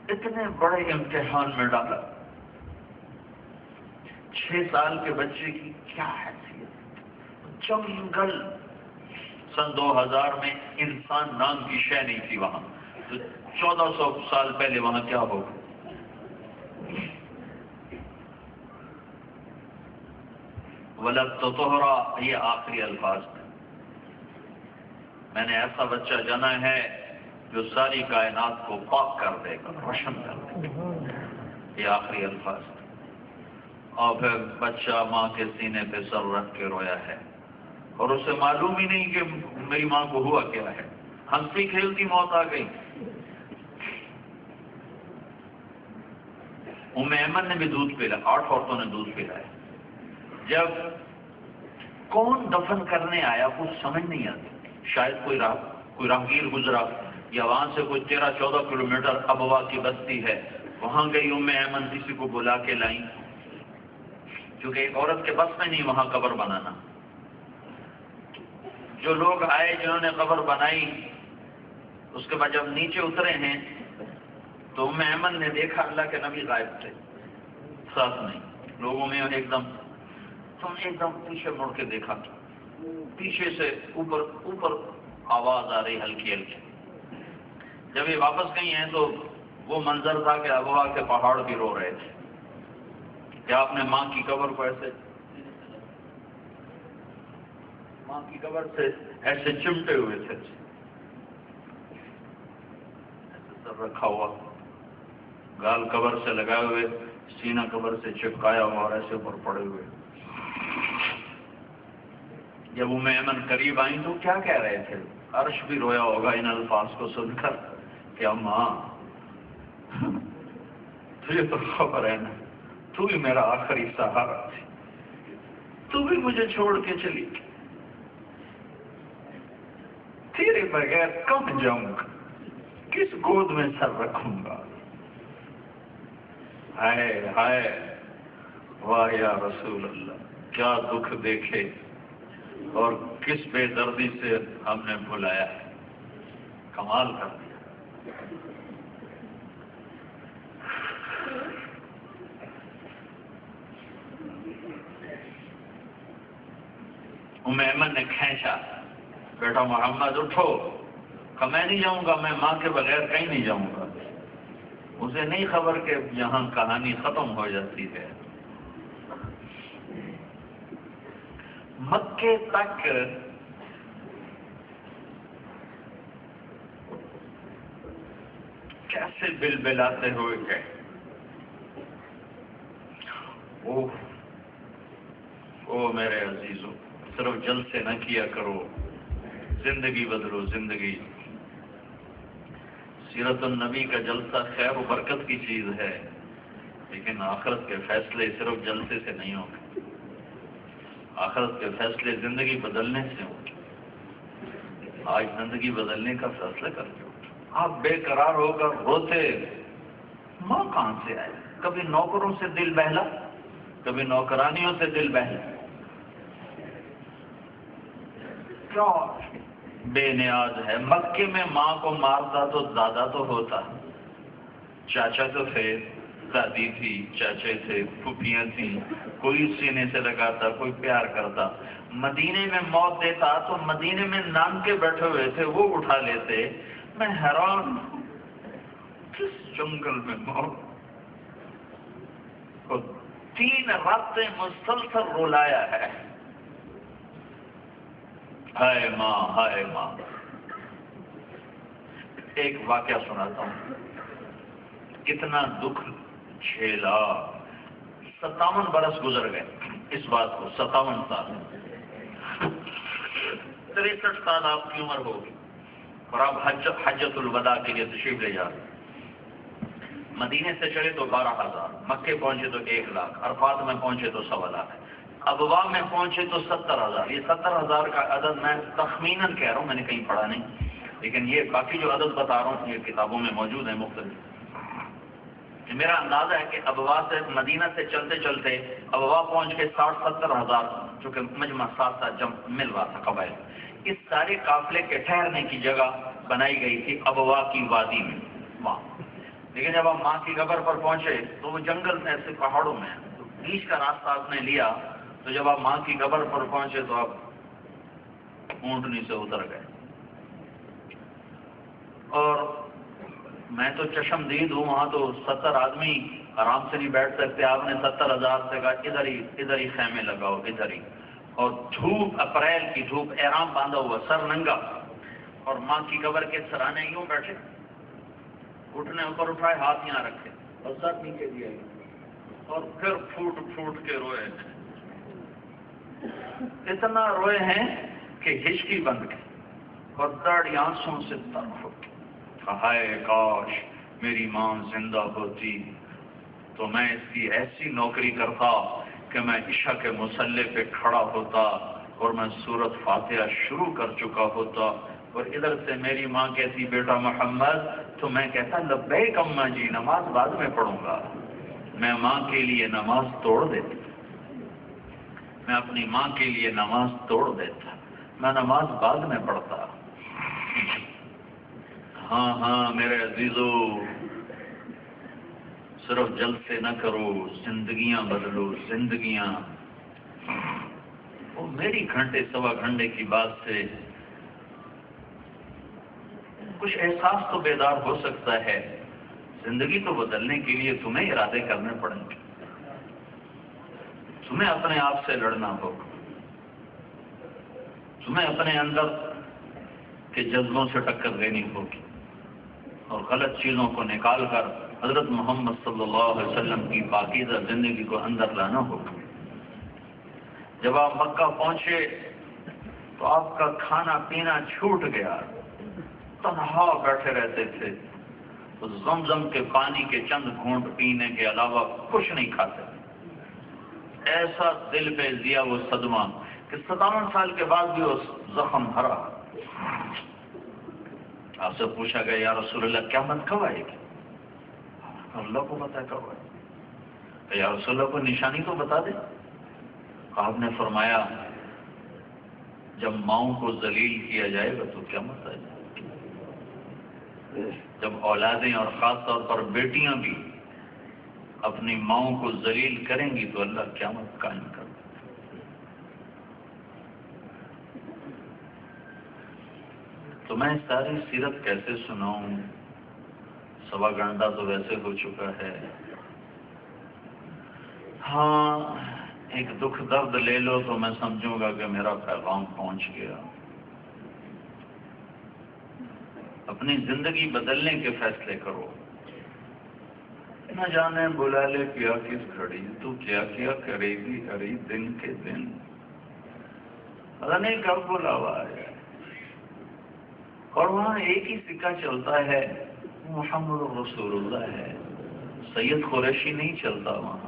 اتنے بڑے امتحان میں ڈالا. 6 سال کے بچے کی کیا حیثیت. جنگل، سن 2000 میں انسان نام کی شے نہیں تھی وہاں، تو 1400 سال پہلے وہاں کیا ہوگا. ولد تو توہرا، یہ آخری الفاظ تھے. میں نے ایسا بچہ جانا ہے جو ساری کائنات کو پاک کر دے گا، روشن کر دے گا. یہ آخری الفاظ تھے. اور پھر بچہ ماں کے سینے پہ سر رکھ کے رویا ہے اور اسے معلوم ہی نہیں کہ میری ماں کو ہوا کیا ہے. ہنسی کھیلتی موت آ گئی. ام ایمن نے بھی دودھ پلا، 8 عورتوں نے دودھ پلایا. جب کون دفن کرنے آیا کچھ سمجھ نہیں آتی. شاید کوئی راہگیر گزرا، یا وہاں سے کوئی 13-14 کلومیٹر ابوا کی بستی ہے، وہاں گئی ام ایمن، کسی کو بلا کے لائیں، کیونکہ ایک عورت کے بس میں نہیں وہاں قبر بنانا. جو لوگ آئے جنہوں نے قبر بنائی، اس کے بعد جب نیچے اترے ہیں تو ام ایمن نے دیکھا اللہ کے نبی غائب تھے، ساتھ نہیں. لوگوں میں ایک دم پیچھے مڑ کے دیکھا، پیچھے سے اوپر آواز آ رہی ہلکی ہلکی. جب یہ واپس گئی ہیں تو وہ منظر تھا کہ ابوا کے پہاڑ بھی رو رہے تھے کہ آپ نے ماں کی قبر کو ایسے چمٹے ہوئے تھے، ایسے سر رکھا ہوا، گال قبر سے لگائے ہوئے، سینہ قبر سے چپکایا ہوا اور ایسے اوپر پڑے ہوئے. جب ام ایمن قریب آئیں تو کیا کہہ رہے تھے؟ عرش بھی رویا ہوگا ان الفاظ کو سن کر کہ اماں تجھے تو خبر ہے نا، تو بھی میرا آخری سہارا تھی، تو بھی مجھے چھوڑ کے چلی گئی، تیرے بغیر کہاں جاؤں گا، کس گود میں سر رکھوں گا. ہائے ہائے، واہ یا رسول اللہ، کیا دکھ دیکھے اور کس بے دردی سے ہم نے بلایا، کمال کر دیا. ام ایمن نے کھینچا، بیٹا محمد اٹھو. کہ میں نہیں جاؤں گا، میں ماں کے بغیر کہیں نہیں جاؤں گا. اسے نہیں خبر کہ یہاں کہانی ختم ہو جاتی ہے. مکے تک کیسے بلبلاتے ہوئے گئے. او میرے عزیزو، صرف جلسے نہ کیا کرو، زندگی بدلو. زندگی، سیرت النبی کا جلسہ خیر و برکت کی چیز ہے، لیکن آخرت کے فیصلے صرف جلسے سے نہیں ہوں گے. آخرت کے فیصلے زندگی بدلنے سے ہوں گے. آج زندگی بدلنے کا فیصلہ کر کے آپ بے قرار ہو کر روتے، ماں کہاں سے آئے؟ کبھی نوکروں سے دل بہلا، کبھی نوکرانیوں سے دل بہلا، کیا بے نیاز ہے۔ مکے میں ماں کو مارتا تو زیادہ تو ہوتا، چاچا تو تھے، دادی تھی، چاچے تھے، پھوپھیاں تھیں، کوئی سینے سے لگاتا، کوئی پیار کرتا۔ مدینے میں موت دیتا تو مدینے میں نان کے بیٹھے ہوئے تھے وہ اٹھا لیتے۔ میں حیران ہوں، کس جنگل میں موت کو 3 راتیں مسلسل رلایا ہے۔ ہائے ماں، ہائے ماں۔ ایک واقعہ سناتا ہوں، کتنا دکھ جھیلا۔ 57 برس گزر گئے اس بات کو، 57 سال، 63 سال آپ کی عمر ہوگی اور آپ حجۃ الوداع کے لیے تشریف لے جا رہے۔ مدینے سے چلے تو 12,000، مکے پہنچے تو 1 لاکھ، عرفات میں پہنچے تو 1.25 لاکھ، ابوا میں پہنچے تو 70,000۔ یہ 70,000 کا عدد میں تخمیناً کہہ رہا ہوں، میں نے کہیں پڑھا نہیں، لیکن یہ باقی جو عدد بتا رہا ہوں یہ کتابوں میں موجود ہیں مختلف۔ میرا اندازہ ہے کہ ابوا سے مدینہ سے چلتے چلتے ابوا پہنچ کے 60-70 ہزار، چونکہ مجمع ساتھ جب مل رہا تھا قبائل، اس سارے قافلے کے ٹھہرنے کی جگہ بنائی گئی تھی ابوا کی وادی میں وہاں۔ لیکن جب آپ ماں کی قبر پر پہنچے تو وہ جنگل میں ایسے پہاڑوں میں تو بیچ کا راستہ آپ نے لیا، تو جب آپ ماں کی قبر پر پہنچے تو آپ اونٹنی سے اتر گئے۔ اور میں تو چشمدید ہوں، وہاں تو 70 آدمی آرام سے نہیں بیٹھ سکتے۔ آپ نے 70,000 سے کہا ادھر ہی خیمے لگاؤ، ادھر ہی۔ اور دھوپ، اپریل کی دھوپ، احرام باندھا ہوا، سر ننگا، اور ماں کی قبر کے سرانے یوں بیٹھے، گھٹنے اوپر اٹھائے، ہاتھ یہاں رکھے اور سر نیچے دیا، اور پھر پھوٹ پھوٹ کے روئے ہیں۔ اتنا روئے ہیں کہ ہچکی بند گئی اور داڑھی آنسوں سے تر ہو گئی۔ ہائے کاش میری ماں زندہ ہوتی تو میں اس کی ایسی نوکری کرتا کہ میں عشاء کے مصلے پہ کھڑا ہوتا اور میں سورۃ فاتحہ شروع کر چکا ہوتا، اور ادھر سے میری ماں کہتی بیٹا محمد، تو میں کہتا لبیک اماں جی، نماز بعد میں پڑھوں گا۔ میں ماں کے لیے نماز توڑ دیتا، میں اپنی ماں کے لیے نماز توڑ دیتا، میں نماز بعد میں پڑھتا۔ ہاں ہاں میرے عزیزو، صرف جلسے نہ کرو، زندگیاں بدلو، زندگیاں۔ وہ میری گھنٹے سوا گھنٹے کی بات سے کچھ احساس تو بیدار ہو سکتا ہے۔ زندگی تو بدلنے کے لیے تمہیں ارادے کرنے پڑیں گے، تمہیں اپنے آپ سے لڑنا ہوگا، تمہیں اپنے اندر کے جذبوں سے ٹکر دینی ہوگی اور غلط چیزوں کو نکال کر حضرت محمد صلی اللہ علیہ وسلم کی پاکیزہ زندگی کو اندر لانا ہوگا۔ جب آپ مکہ پہنچے تو آپ کا کھانا پینا چھوٹ گیا، تنہا بیٹھے رہتے تھے، تو زمزم کے پانی کے چند گھونٹ پینے کے علاوہ کچھ نہیں کھاتے۔ ایسا دل پہ دیا وہ صدمہ کہ 57 سال کے بعد بھی وہ زخم ہرا۔ آپ سے پوچھا گیا یا رسول اللہ قیامت کب آئے گی؟ اللہ کو پتہ کب آئے گی؟ یا رسول اللہ کو نشانی تو بتا دیں۔ آپ نے فرمایا جب ماؤں کو ذلیل کیا جائے گا تو قیامت آئے گی۔ جب اولادیں اور خاص طور پر بیٹیاں بھی اپنی ماؤں کو ذلیل کریں گی تو اللہ قیامت قائم کر دے۔ تو میں ساری سیرت کیسے سناؤں؟ سوا گھنٹہ تو ویسے ہو چکا ہے۔ ہاں ایک دکھ درد لے لو تو میں سمجھوں گا کہ میرا پیغام پہنچ گیا۔ اپنی زندگی بدلنے کے فیصلے کرو۔ نہ جانے بلا لے پیا کس گھڑی، تو کیا کیا کرے گی ہری دن کے دن، پتہ نہیں کب بلاوا ہے۔ اور وہاں ایک ہی سکہ چلتا ہے، محمد رسول اللہ ہے۔ سید قریشی نہیں چلتا، وہاں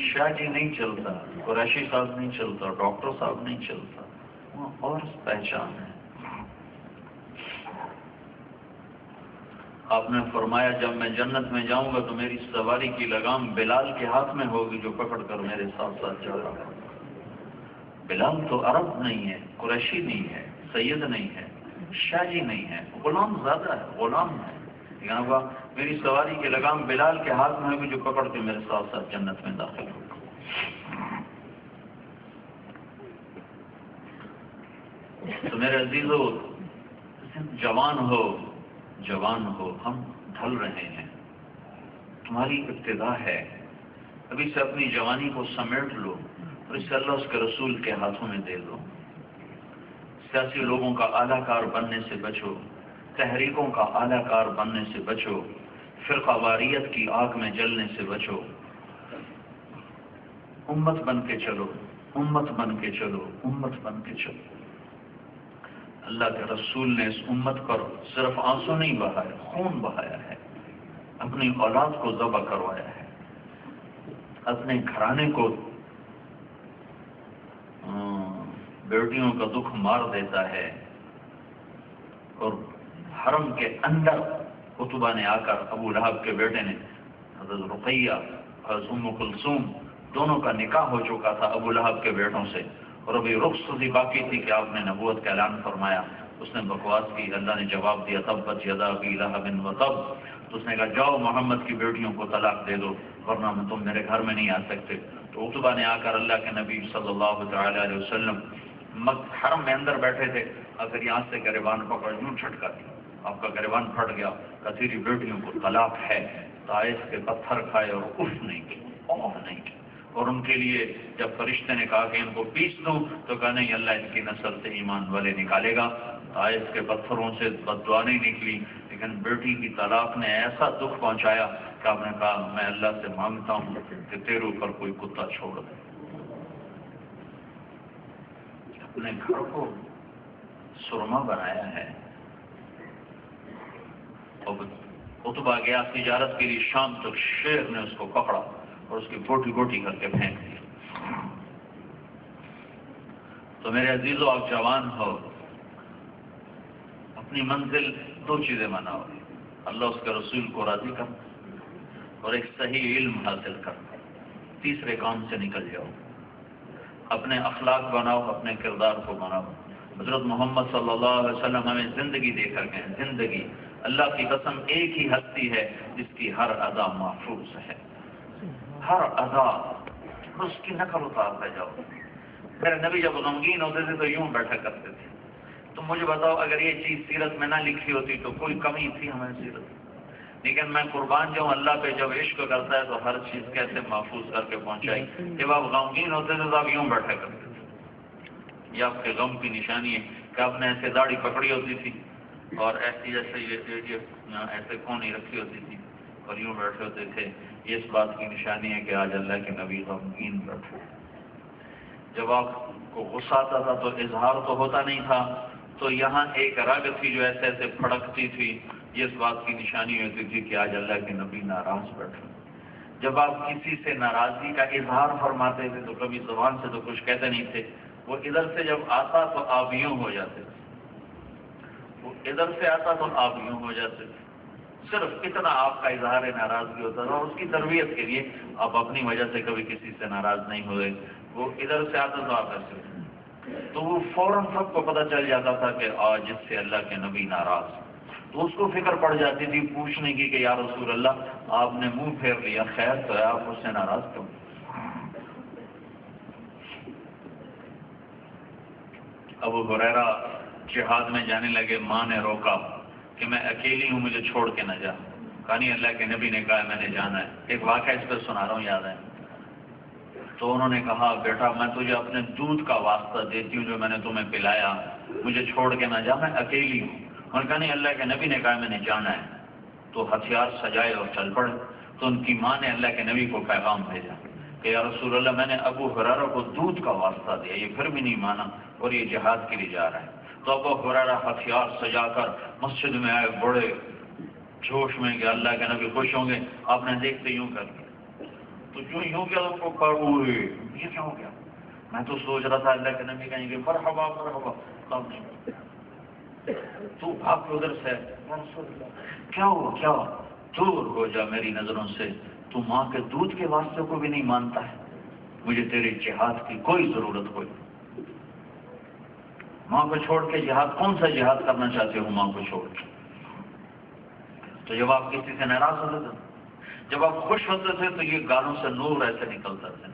شاہ جی نہیں چلتا، قریشی صاحب نہیں چلتا، ڈاکٹر صاحب نہیں چلتا، وہاں اور پہچان ہے۔ آپ نے فرمایا جب میں جنت میں جاؤں گا تو میری سواری کی لگام بلال کے ہاتھ میں ہوگی جو پکڑ کر میرے ساتھ ساتھ جا رہا ہے۔ بلال تو عرب نہیں ہے، قریشی نہیں ہے، سید نہیں ہے، شاہی نہیں ہے، غلام زیادہ ہے، غلام ہے، لیکن ہوگا میری سواری کی لگام بلال کے ہاتھ میں ہوگی جو پکڑ کے میرے ساتھ ساتھ جنت میں داخل ہوگا۔ تو میرے عزیزو، جوان ہو، ہم ڈھل رہے ہیں، تمہاری ابتدا ہے، ابھی سے اپنی جوانی کو سمیٹ لو اور اسے اللہ اس کے رسول کے ہاتھوں میں دے دو۔ سیاسی لوگوں کا اعلی کار بننے سے بچو، تحریکوں کا اعلی کار بننے سے بچو، فرقہ واریت کی آگ میں جلنے سے بچو، امت بن کے چلو، امت بن کے چلو، امت بن کے چلو۔ اللہ کے رسول نے اس امت پر صرف آنسو نہیں بہائے، خون بہایا ہے، اپنی اولاد کو ذبح کروایا ہے، اپنے گھرانے کو بیٹیوں کا دکھ مار دیتا ہے، اور حرم کے اندر عتبہ نے آ کر ابو لہب کے بیٹے نے حضرت رقیہ اور ام کلثوم دونوں کا نکاح ہو چکا تھا ابو لہب کے بیٹوں سے، اور ابھی رخصتی باقی تھی کہ آپ نے نبوت کا اعلان فرمایا۔ اس نے بکواس کی، اللہ نے جواب دیا تبت یدا ابی لہب وتب، تو اس نے کہا جاؤ محمد کی بیٹیوں کو طلاق دے دو ورنہ تم میرے گھر میں نہیں آ سکتے۔ تو عتبہ نے آ کر اللہ کے نبی صلی اللہ تعالی علیہ وسلم حرم میں اندر بیٹھے تھے، اگر یہاں سے گریبان پکڑ یوں چھٹکا دیا، آپ کا گریبان پھٹ گیا، کثیری بیٹیوں کو طلاق ہے۔ طائف کے پتھر کھائے اور اف نہیں کی، اوہ نہیں کی، اور ان کے لیے جب فرشتے نے کہا کہ ان کو پیس دوں تو کہا نہیں، اللہ ان کی نسل سے ایمان والے نکالے گا۔ طائف کے پتھروں سے بد دعا نہیں نکلی، لیکن بیٹی کی طلاق نے ایسا دکھ پہنچایا کہ آپ نے کہا میں اللہ سے مانگتا ہوں کہ تیرے اوپر کوئی کتا چھوڑ دے۔ اپنے گھر کو سرما بنایا ہے۔ عتبہ گیا تجارت کے لیے شام تک، شیر نے اس کو پکڑا اور اس کی گوٹی گوٹی کر کے پھینک دیا۔ تو میرے عزیزو، آپ جوان ہو، اپنی منزل دو چیزیں بناؤ، اللہ اس کے رسول کو راضی کر اور ایک صحیح علم حاصل کر، تیسرے کام سے نکل جاؤ، اپنے اخلاق بناؤ، اپنے کردار کو بناؤ۔ حضرت محمد صلی اللہ علیہ وسلم ہمیں زندگی دے کر گئے، زندگی، اللہ کی قسم ایک ہی ہستی ہے جس کی ہر ادا محفوظ ہے، ہر ادا، اس کی نقل اتارتے جاؤ۔ میرے نبی جب غمگین ہوتے تھے تو یوں بیٹھا کرتے تھے۔ تم مجھے بتاؤ اگر یہ چیز سیرت میں نہ لکھی ہوتی تو کوئی کمی تھی ہمیں سیرت؟ لیکن میں قربان جاؤں، اللہ پہ جب عشق کرتا ہے تو ہر چیز کیسے محفوظ کر کے پہنچائی۔ جب آپ غمگین ہوتے تھے تو آپ یوں بیٹھا کرتے تھے، یہ آپ کے غم کی نشانی ہے کہ آپ نے ایسے داڑھی پکڑی ہوتی تھی اور ایسی جیسے یہ ایسے کونی رکھی ہوتی تھی اور یوں بیٹھے ہوتے تھے، یہ اس بات کی نشانی ہے کہ آج اللہ کے نبی غمگین بیٹھے۔ جب آپ کو غصہ آتا تھا تو اظہار تو ہوتا نہیں تھا، تو یہاں ایک رگ تھی جو ایسے ایسے پھڑکتی تھی، یہ اس بات کی نشانی ہوتی تھی کہ آج اللہ کے نبی ناراض بیٹھے۔ جب آپ کسی سے ناراضگی کا اظہار فرماتے تھے تو کبھی زبان سے تو کچھ کہتے نہیں تھے، وہ ادھر سے جب آتا تو آپ یوں ہو جاتے تھے، وہ ادھر سے آتا تو آپ یوں ہو جاتے تھے، صرف اتنا آپ کا اظہار ناراضگی ہوتا تھا، اور اس کی تربیت کے لیے آپ اپنی وجہ سے کبھی کسی سے ناراض نہیں ہوئے۔ وہ ادھر سے آتا تو آپ ایسے ہوتے، تو وہ فوراً سب کو پتہ چل جاتا تھا کہ آج جس سے اللہ کے نبی ناراض، تو اس کو فکر پڑ جاتی تھی پوچھنے کی کہ یا رسول اللہ آپ نے منہ پھیر لیا، خیر تو ہے، آپ اس سے ناراض کیوں؟ ابو ہریرہ جہاد میں جانے لگے، ماں نے روکا کہ میں اکیلی ہوں، مجھے چھوڑ کے نہ جا۔ کہا نہیں، اللہ کے نبی نے کہا میں نے جانا ہے۔ ایک واقعہ اس پہ سنا رہا ہوں، یاد ہے۔ تو انہوں نے کہا بیٹا میں تجھے اپنے دودھ کا واسطہ دیتی ہوں جو میں نے تمہیں پلایا، مجھے چھوڑ کے نہ جا، میں اکیلی ہوں۔ انہوں نے کہا نہیں، اللہ کے نبی نے کہا میں نے جانا ہے۔ تو ہتھیار سجائے اور چل پڑے۔ تو ان کی ماں نے اللہ کے نبی کو پیغام بھیجا کہ یا رسول اللہ میں نے ابو ہریرہ کو دودھ کا واسطہ دیا، یہ پھر بھی نہیں مانا اور یہ جہاد کے لیے جا رہا ہے۔ تو ابو ہریرہ ہتھیار سجا کر مسجد میں آئے، بڑے جوش میں کہ اللہ کے نبی خوش ہوں گے۔ آپ نے دیکھتے یوں کر دیا، تو یوں کیا ان کو ہوئے، یہ کیا ہو گیا؟ میں تو سوچ رہا تھا اللہ کے نبی کہیں گے مرحبا مرحبا، کام نہیں۔ تو بھاگ کے ادھر سے کیا ہوا کیا ہوا؟ دور ہو جا میری نظروں سے، تو ماں کے دودھ کے واسطے کو بھی نہیں مانتا ہے، مجھے تیرے جہاد کی کوئی ضرورت کوئی۔ ماں کو چھوڑ کے جہاد، کون سا جہاد کرنا چاہتے ہو ماں کو چھوڑ کے؟ تو جب آپ کسی سے ناراض ہوتے تھے، جب آپ خوش ہوتے تھے تو یہ گالوں سے نور ایسے نکلتا تھا،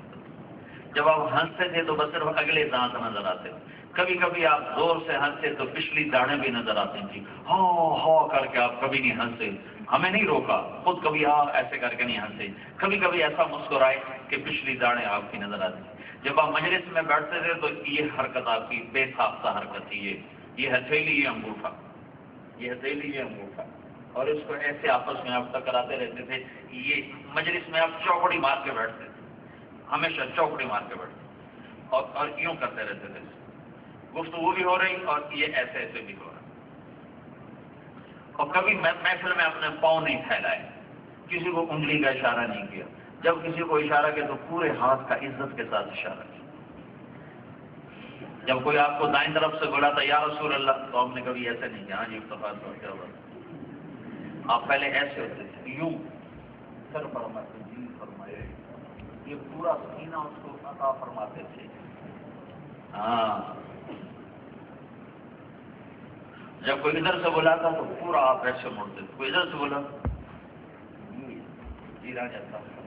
جب آپ ہنستے تھے تو بس صرف اگلے دانت نظر آتے، کبھی کبھی آپ زور سے ہنستے تو پچھلی داڑیں بھی نظر آتی تھی، ہاں کر کے آپ کبھی نہیں ہنسے، ہمیں نہیں روکا، خود کبھی ایسے کر کے نہیں ہنسے، کبھی کبھی ایسا مسکرائے کہ پچھلی داڑیں آپ کی نظر آتی۔ جب آپ مجلس میں بیٹھتے تھے تو یہ حرکت آپ کی بے ساختہ حرکت تھی، یہ ہتھیلی، یہ انگوٹھا، یہ ہتھیلی، یہ انگوٹھا، اور اس کو ایسے آپس میں آپ ٹکراتے رہتے تھے، یہ مجلس میں آپ چوکڑی مار کے بیٹھتے تھے، ہمیشہ چوکڑی مار کے بیٹھتے اور یوں کرتے رہتے تھے، گفتگو بھی ہو رہی اور یہ ایسے ایسے بھی ہو رہا، اور کبھی محفل میں اپنے پاؤں نہیں پھیلائے، کسی کو انگلی کا اشارہ نہیں کیا، جب کسی کو اشارہ کیا تو پورے ہاتھ کا عزت کے ساتھ اشارہ کیا۔ جب کوئی آپ کو دائیں طرف سے بولا تھا یا رسول اللہ، تو آپ نے کبھی ایسے نہیں کیا، ہاں جی افتخار تو کیا ہوا، آپ پہلے ایسے ہوتے تھے، یوں سر فرماتے، جی فرمائے، یہ پورا سینہ اس کو عطا فرماتے تھے۔ ہاں، جب کوئی ادھر سے بلاتا تو پورا آپ ایسے مڑتے تھے، کوئی ادھر سے بولا جی راجا صاحب،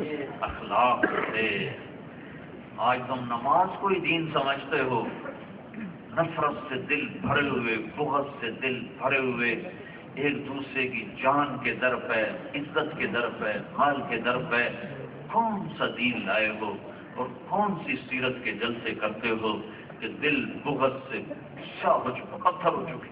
یہ اخلاق سے آج تم نماز کو ہی دین سمجھتے ہو، نفرت سے دل بھرے ہوئے، بغض سے دل بھرے ہوئے، ایک دوسرے کی جان کے در پہ، عزت کے در پہ، مال کے در پہ کون سا دین لائے ہو، اور کون سی سیرت کے جلسے کرتے ہو کہ دل بغض سے شاہ ہو چکا، پتھر ہو چکے۔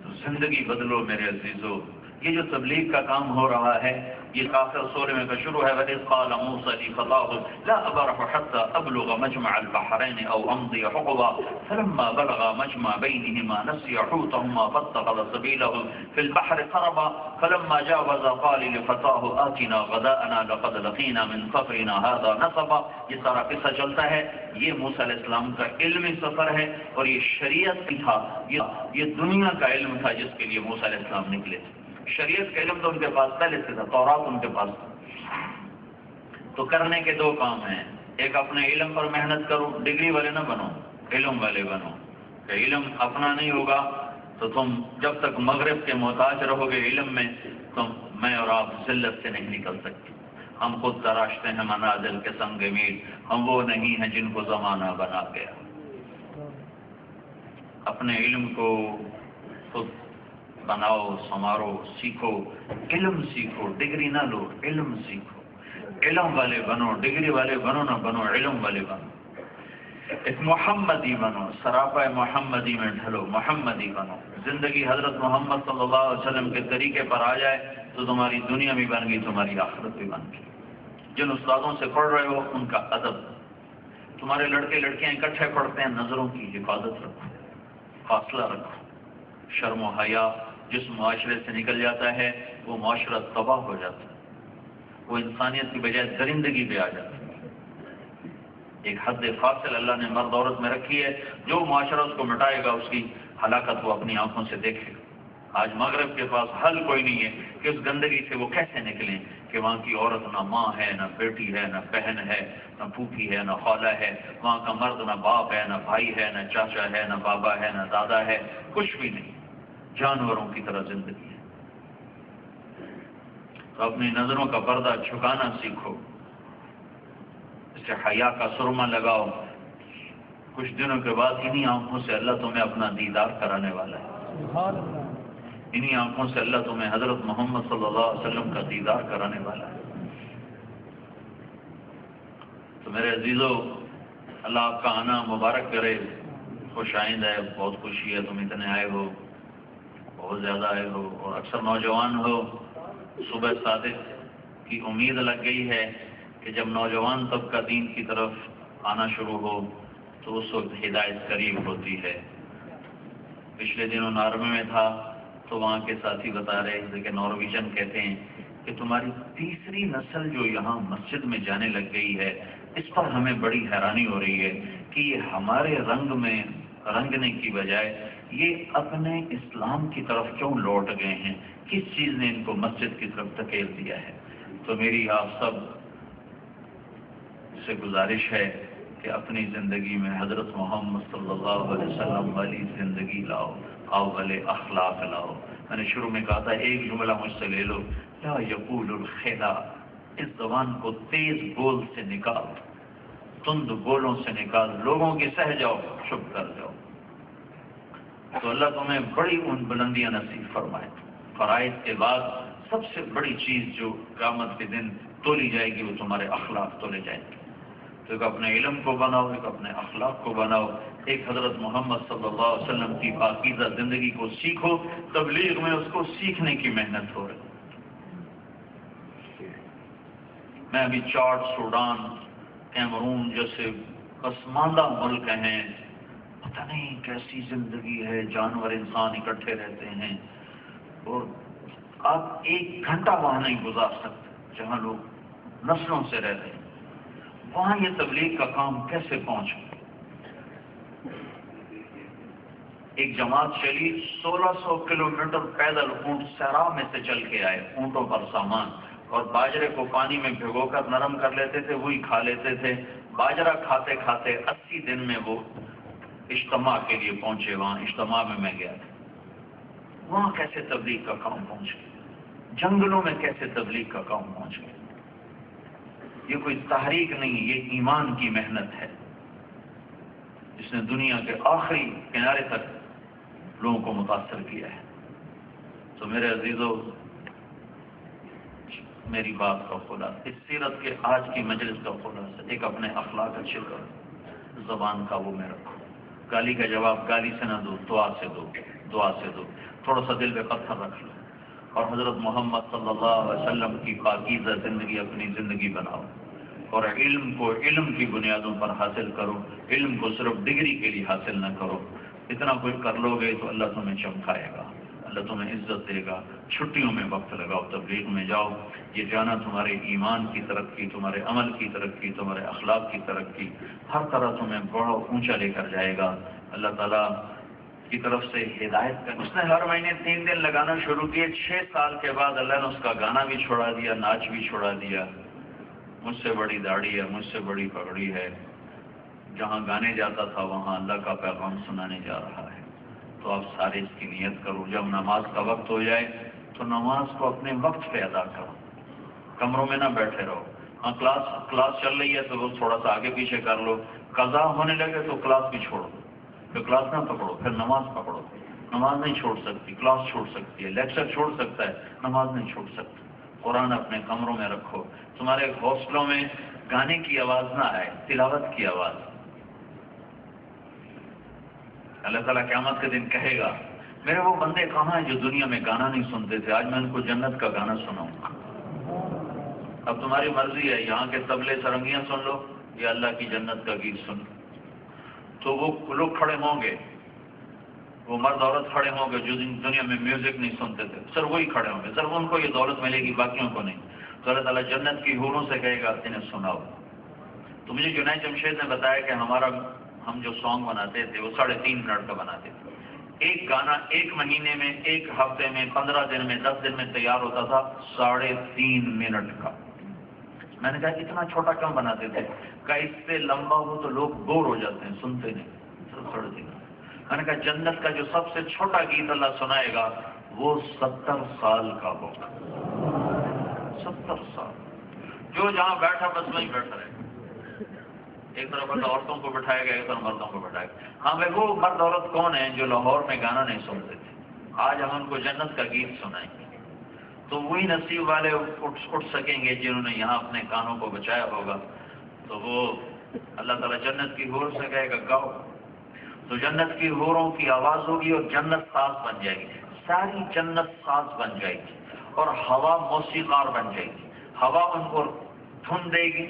تو زندگی بدلو میرے عزیزو، یہ جو تبلیغ کا کام ہو رہا ہے، یہ آخر سورے میں کا شروع ہے، وَإِذْ قَالَ مُوسَىٰ لِفَتَاهُ لَا أَبْرَحُ حَتَّىٰ أَبْلُغَ مَجْمَعَ الْبَحْرَيْنِ أَوْ أَمْضِيَ حُقُبًا فَلَمَّا بَلَغَا مَجْمَعَ بَيْنِهِمَا نَسِيَ حُوتَهُمَا فَاتَّخَذَ سَبِيلَهُ فِي الْبَحْرِ سَرَبًا فَلَمَّا جَاوَزَا قَالَ لِفَتَاهُ آتِنَا غَدَاءَنَا لَقَدْ لَقِينَا مِنْ سَفَرِنَا هَٰذَا نَصَبًا۔ یہ سارا قصہ چلتا ہے، یہ موسیٰ علیہ السلام کا علمی سفر ہے، اور یہ شریعت کی تھا، یہ دنیا کا علم تھا جس کے لیے موسیٰ علیہ السلام نکلے تھے۔ شریعت کا علم تو ان کے پاس پہلے سے تھا، تورات ان کے پاس تھا۔ تو کرنے کے دو کام ہیں، ایک اپنے علم پر محنت کرو، ڈگری والے نہ بنو، علم والے بنو، کہ علم اپنا نہیں ہوگا تو تم جب تک مغرب کے محتاج رہو گے علم میں، تم میں اور آپ ذلت سے نہیں نکل سکتے۔ ہم خود تراشتے ہیں منازل کے سنگ میل، ہم وہ نہیں ہیں جن کو زمانہ بنا گیا۔ اپنے علم کو خود بناؤ، سنوارو، سیکھو، علم سیکھو، ڈگری نہ لو، علم سیکھو، علم والے بنو، ڈگری والے بنو نہ بنو، علم والے بنو، ایک محمدی بنو، سراپا محمدی میں ڈھلو، محمدی بنو۔ زندگی حضرت محمد صلی اللہ علیہ وسلم کے طریقے پر آ جائے تو تمہاری دنیا بھی بن گئی، تمہاری آخرت بھی بن گئی۔ جن استادوں سے پڑھ رہے ہو ان کا ادب، تمہارے لڑکے لڑکیاں اکٹھے پڑھتے ہیں، نظروں کی حفاظت رکھو، فاصلہ رکھو۔ شرم و حیا جس معاشرے سے نکل جاتا ہے وہ معاشرہ تباہ ہو جاتا ہے، وہ انسانیت کی بجائے درندگی پہ آ جاتا ہے۔ ایک حد فاصل اللہ نے مرد عورت میں رکھی ہے، جو معاشرہ اس کو مٹائے گا اس کی ہلاکت وہ اپنی آنکھوں سے دیکھے گا۔ آج مغرب کے پاس حل کوئی نہیں ہے کہ اس گندگی سے وہ کیسے نکلیں، کہ وہاں کی عورت نہ ماں ہے، نہ بیٹی ہے، نہ بہن ہے، نہ پھوپھی ہے، نہ خالہ ہے، وہاں کا مرد نہ باپ ہے، نہ بھائی ہے، نہ چاچا ہے، نہ بابا ہے، نہ دادا ہے، کچھ بھی نہیں، جانوروں کی طرح زندگی ہے۔ تو اپنی نظروں کا پردہ جھکانا سیکھو، اس سے حیا کا سرما لگاؤ، کچھ دنوں کے بعد انہی آنکھوں سے اللہ تمہیں اپنا دیدار کرانے والا ہے، انہی آنکھوں سے اللہ تمہیں حضرت محمد صلی اللہ علیہ وسلم کا دیدار کرانے والا ہے۔ تو میرے عزیزو، اللہ آپ کا آنا مبارک کرے، خوش آئند ہے، بہت خوشی ہے تم اتنے آئے ہو، بہت زیادہ آئے ہو، اور اکثر نوجوان ہو۔ صبح صادق کی امید لگ گئی ہے کہ جب نوجوان طبقہ دین کی طرف آنا شروع ہو تو اس وقت ہدایت قریب ہوتی ہے۔ پچھلے دنوں نارمے میں تھا تو وہاں کے ساتھی بتا رہے تھے کہ نارویجن کہتے ہیں کہ تمہاری تیسری نسل جو یہاں مسجد میں جانے لگ گئی ہے، اس پر ہمیں بڑی حیرانی ہو رہی ہے کہ یہ ہمارے رنگ میں رنگنے کی بجائے یہ اپنے اسلام کی طرف کیوں لوٹ گئے ہیں، کس چیز نے ان کو مسجد کی طرف دھکیل دیا ہے؟ تو میری آپ سب سے گزارش ہے کہ اپنی زندگی میں حضرت محمد صلی اللہ علیہ وسلم والی زندگی لاؤ، اول اخلاق لاؤ۔ میں نے شروع میں کہا تھا ایک جملہ مجھ سے لے لو، لا یقول الخلا، اس زبان کو تیز بول سے نکال، تند بولوں سے نکال، لوگوں کی سہ جاؤ، چپ کر جاؤ، تو اللہ تمہیں بڑی ان بلندیاں نصیب فرمائے۔ فرائض کے بعد سب سے بڑی چیز جو قیامت کے دن تولی جائے گی وہ تمہارے اخلاق تولے جائیں گے۔ تو ایک اپنے علم کو بناؤ، ایک اپنے اخلاق کو بناؤ، ایک حضرت محمد صلی اللہ علیہ وسلم کی پاکیزہ زندگی کو سیکھو۔ تبلیغ میں اس کو سیکھنے کی محنت ہو رہی۔ میں ابھی چاڈ، سوڈان، کیمرون جیسے پسماندہ ملک ہیں، پتہ نہیں کیسی زندگی ہے، جانور انسان اکٹھے رہتے ہیں، اور آپ ایک گھنٹہ وہاں نہیں گزار سکتے جہاں لوگ نسلوں سے رہتے ہیں۔ وہاں یہ تبلیغ کا کام کیسے پہنچ گیا؟ ایک جماعت چلی 1600 کلومیٹر پیدل، اونٹ صحرا میں سے چل کے آئے، اونٹوں پر سامان، اور باجرے کو پانی میں بھگو کر نرم کر لیتے تھے، وہی کھا لیتے تھے۔ باجرہ کھاتے کھاتے 80 دن میں وہ اجتماع کے لیے پہنچے۔ وہاں اجتماع میں گیا تھا۔ وہاں کیسے تبلیغ کا کام پہنچ گیا؟ جنگلوں میں کیسے تبلیغ کا کام پہنچ گیا؟ یہ کوئی تحریک نہیں، یہ ایمان کی محنت ہے جس نے دنیا کے آخری کنارے تک لوگوں کو متاثر کیا ہے۔ تو میرے عزیزو، میری بات کا خلاصہ، اس سیرت کے آج کی مجلس کا خلاصہ، ایک اپنے اخلاق اچھے کرو، زبان قابو میں رکھو، گالی کا جواب گالی سے نہ دو، دعا سے دو، دعا سے دو، تھوڑا سا دل پہ پتھر رکھ لو، اور حضرت محمد صلی اللہ علیہ وسلم کی پاکیزہ زندگی اپنی زندگی بناؤ، اور علم کو علم کی بنیادوں پر حاصل کرو، علم کو صرف ڈگری کے لیے حاصل نہ کرو۔ اتنا کچھ کر لو گے تو اللہ تمہیں چمکائے گا، اللہ تمہیں عزت دے گا۔ چھٹیوں میں وقت لگاؤ، تبلیغ میں جاؤ، یہ جانا تمہارے ایمان کی ترقی، تمہارے عمل کی ترقی، تمہارے اخلاق کی ترقی، ہر طرح تمہیں بڑا اونچا لے کر جائے گا۔ اللہ تعالیٰ کی طرف سے ہدایت کر، اس نے ہر مہینے 3 دن لگانا شروع کیے، 6 سال کے بعد اللہ نے اس کا گانا بھی چھوڑا دیا، ناچ بھی چھوڑا دیا۔ مجھ سے بڑی داڑھی ہے، مجھ سے بڑی پگڑی ہے، جہاں گانے جاتا تھا وہاں اللہ کا پیغام سنانے جا رہا ہے۔ تو آپ سارے اس کی نیت کرو، جب نماز کا وقت ہو جائے تو نماز کو اپنے وقت پہ ادا کرو، کمروں میں نہ بیٹھے رہو۔ ہاں کلاس چل رہی ہے تو وہ تھوڑا سا آگے پیچھے کر لو، قضا ہونے لگے تو کلاس بھی چھوڑو، پھر کلاس نہ پکڑو، پھر نماز پکڑو۔ نماز نہیں چھوڑ سکتی، کلاس چھوڑ سکتی ہے، لیکچر چھوڑ سکتا ہے، نماز نہیں چھوڑ سکتی۔ قرآن اپنے کمروں میں رکھو، تمہارے حوصلوں میں گانے کی آواز نہ آئے، تلاوت کی آواز۔ اللہ تعالیٰ قیامت کے دن کہے گا، میرے وہ بندے کہاں ہیں جو دنیا میں گانا نہیں سنتے تھے، آج میں ان کو جنت کا گانا سناؤں گا۔ اب تمہاری مرضی ہے، یہاں کے طبلے سرنگیاں سن لو یا اللہ کی جنت کا گیت سن لو۔ تو وہ لوگ کھڑے ہوں گے، وہ مرد عورت کھڑے ہوں گے جو دنیا میں میوزک نہیں سنتے تھے، صرف وہی کھڑے ہوں گے، صرف ان کو یہ دولت ملے گی، باقیوں کو نہیں۔ تو اللہ تعالیٰ جنت کی حوروں سے کہے گا انہیں سناؤ۔ تو مجھے جنید جمشید نے بتایا کہ ہم جو سانگ بناتے تھے وہ 3.5 منٹ کا بناتے تھے۔ ایک گانا 1 مہینے میں، 1 ہفتے میں، 15 دن میں، 10 دن میں تیار ہوتا تھا 3.5 منٹ کا۔ میں نے کہا اتنا چھوٹا کیوں بناتے تھے؟ کہ اس سے لمبا ہو تو لوگ بور ہو جاتے ہیں، سنتے نہیں، چھوڑ دیں۔ میں نے کہا جنت کا جو سب سے چھوٹا گیت اللہ سنائے گا وہ 70 سال کا ہوگا۔ 70 سال، جو جہاں بیٹھا بس وہیں بیٹھا رہے، ایک طرف عورتوں کو بٹھائے گا، ایک طرف مردوں کو بٹھائے گا۔ ہاں بھائی، وہ مرد عورت کون ہیں جو لاہور میں گانا نہیں سنتے تھے؟ آج ہم ان کو جنت کا گیت سنائیں گے، تو وہی نصیب والے اٹھ سکیں گے جنہوں نے یہاں اپنے کانوں کو بچایا ہوگا۔ تو وہ اللہ تعالیٰ جنت کی حور سے کہے گا گاؤ، تو جنت کی حوروں کی آواز ہوگی اور جنت ساز بن جائے گی، ساری جنت ساز بن جائے گی، اور ہوا موسیقار بن جائے گی۔ ہوا ان کو دھن دے گی،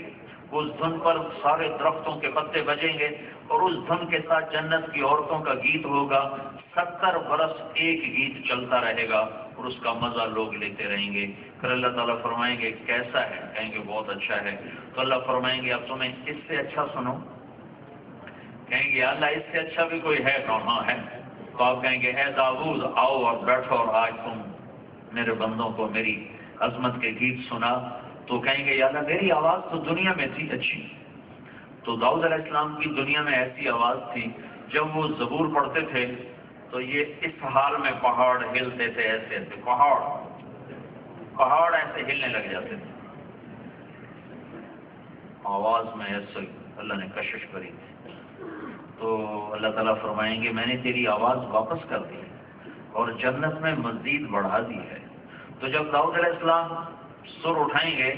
اس دھن پر سارے درختوں کے پتے بجیں گے، اور اس دھن کے ساتھ جنت کی عورتوں کا گیت ہوگا۔ 70 برس ایک گیت چلتا رہے گا اور اس کا مزہ لوگ لیتے رہیں گے۔ پھر اللہ تعالیٰ فرمائیں گے کیسا ہے؟ کہیں گے بہت اچھا ہے۔ تو اللہ فرمائیں گے اب تمہیں اس سے اچھا سنو کہیں گے اللہ اس سے اچھا بھی کوئی ہے؟ کہاں ہے؟ تو آپ کہیں گے اے داؤد آؤ اور بیٹھو اور آج تم میرے بندوں کو میری عظمت کے گیت سنا. تو کہیں گے یا اللہ میری آواز تو دنیا میں تھی اچھی. تو داؤد علیہ السلام کی دنیا میں ایسی آواز تھی جب وہ زبور پڑھتے تھے تو یہ اس حال میں پہاڑ ہلتے تھے، ایسے ایسے پہاڑ ایسے ہلنے لگ جاتے تھے. آواز میں ایسے اللہ نے کشش کری تھی. تو اللہ تعالیٰ فرمائیں گے میں نے تیری آواز واپس کر دی اور جنت میں مزید بڑھا دی ہے. تو جب داؤد علیہ السلام سر اٹھائیں گے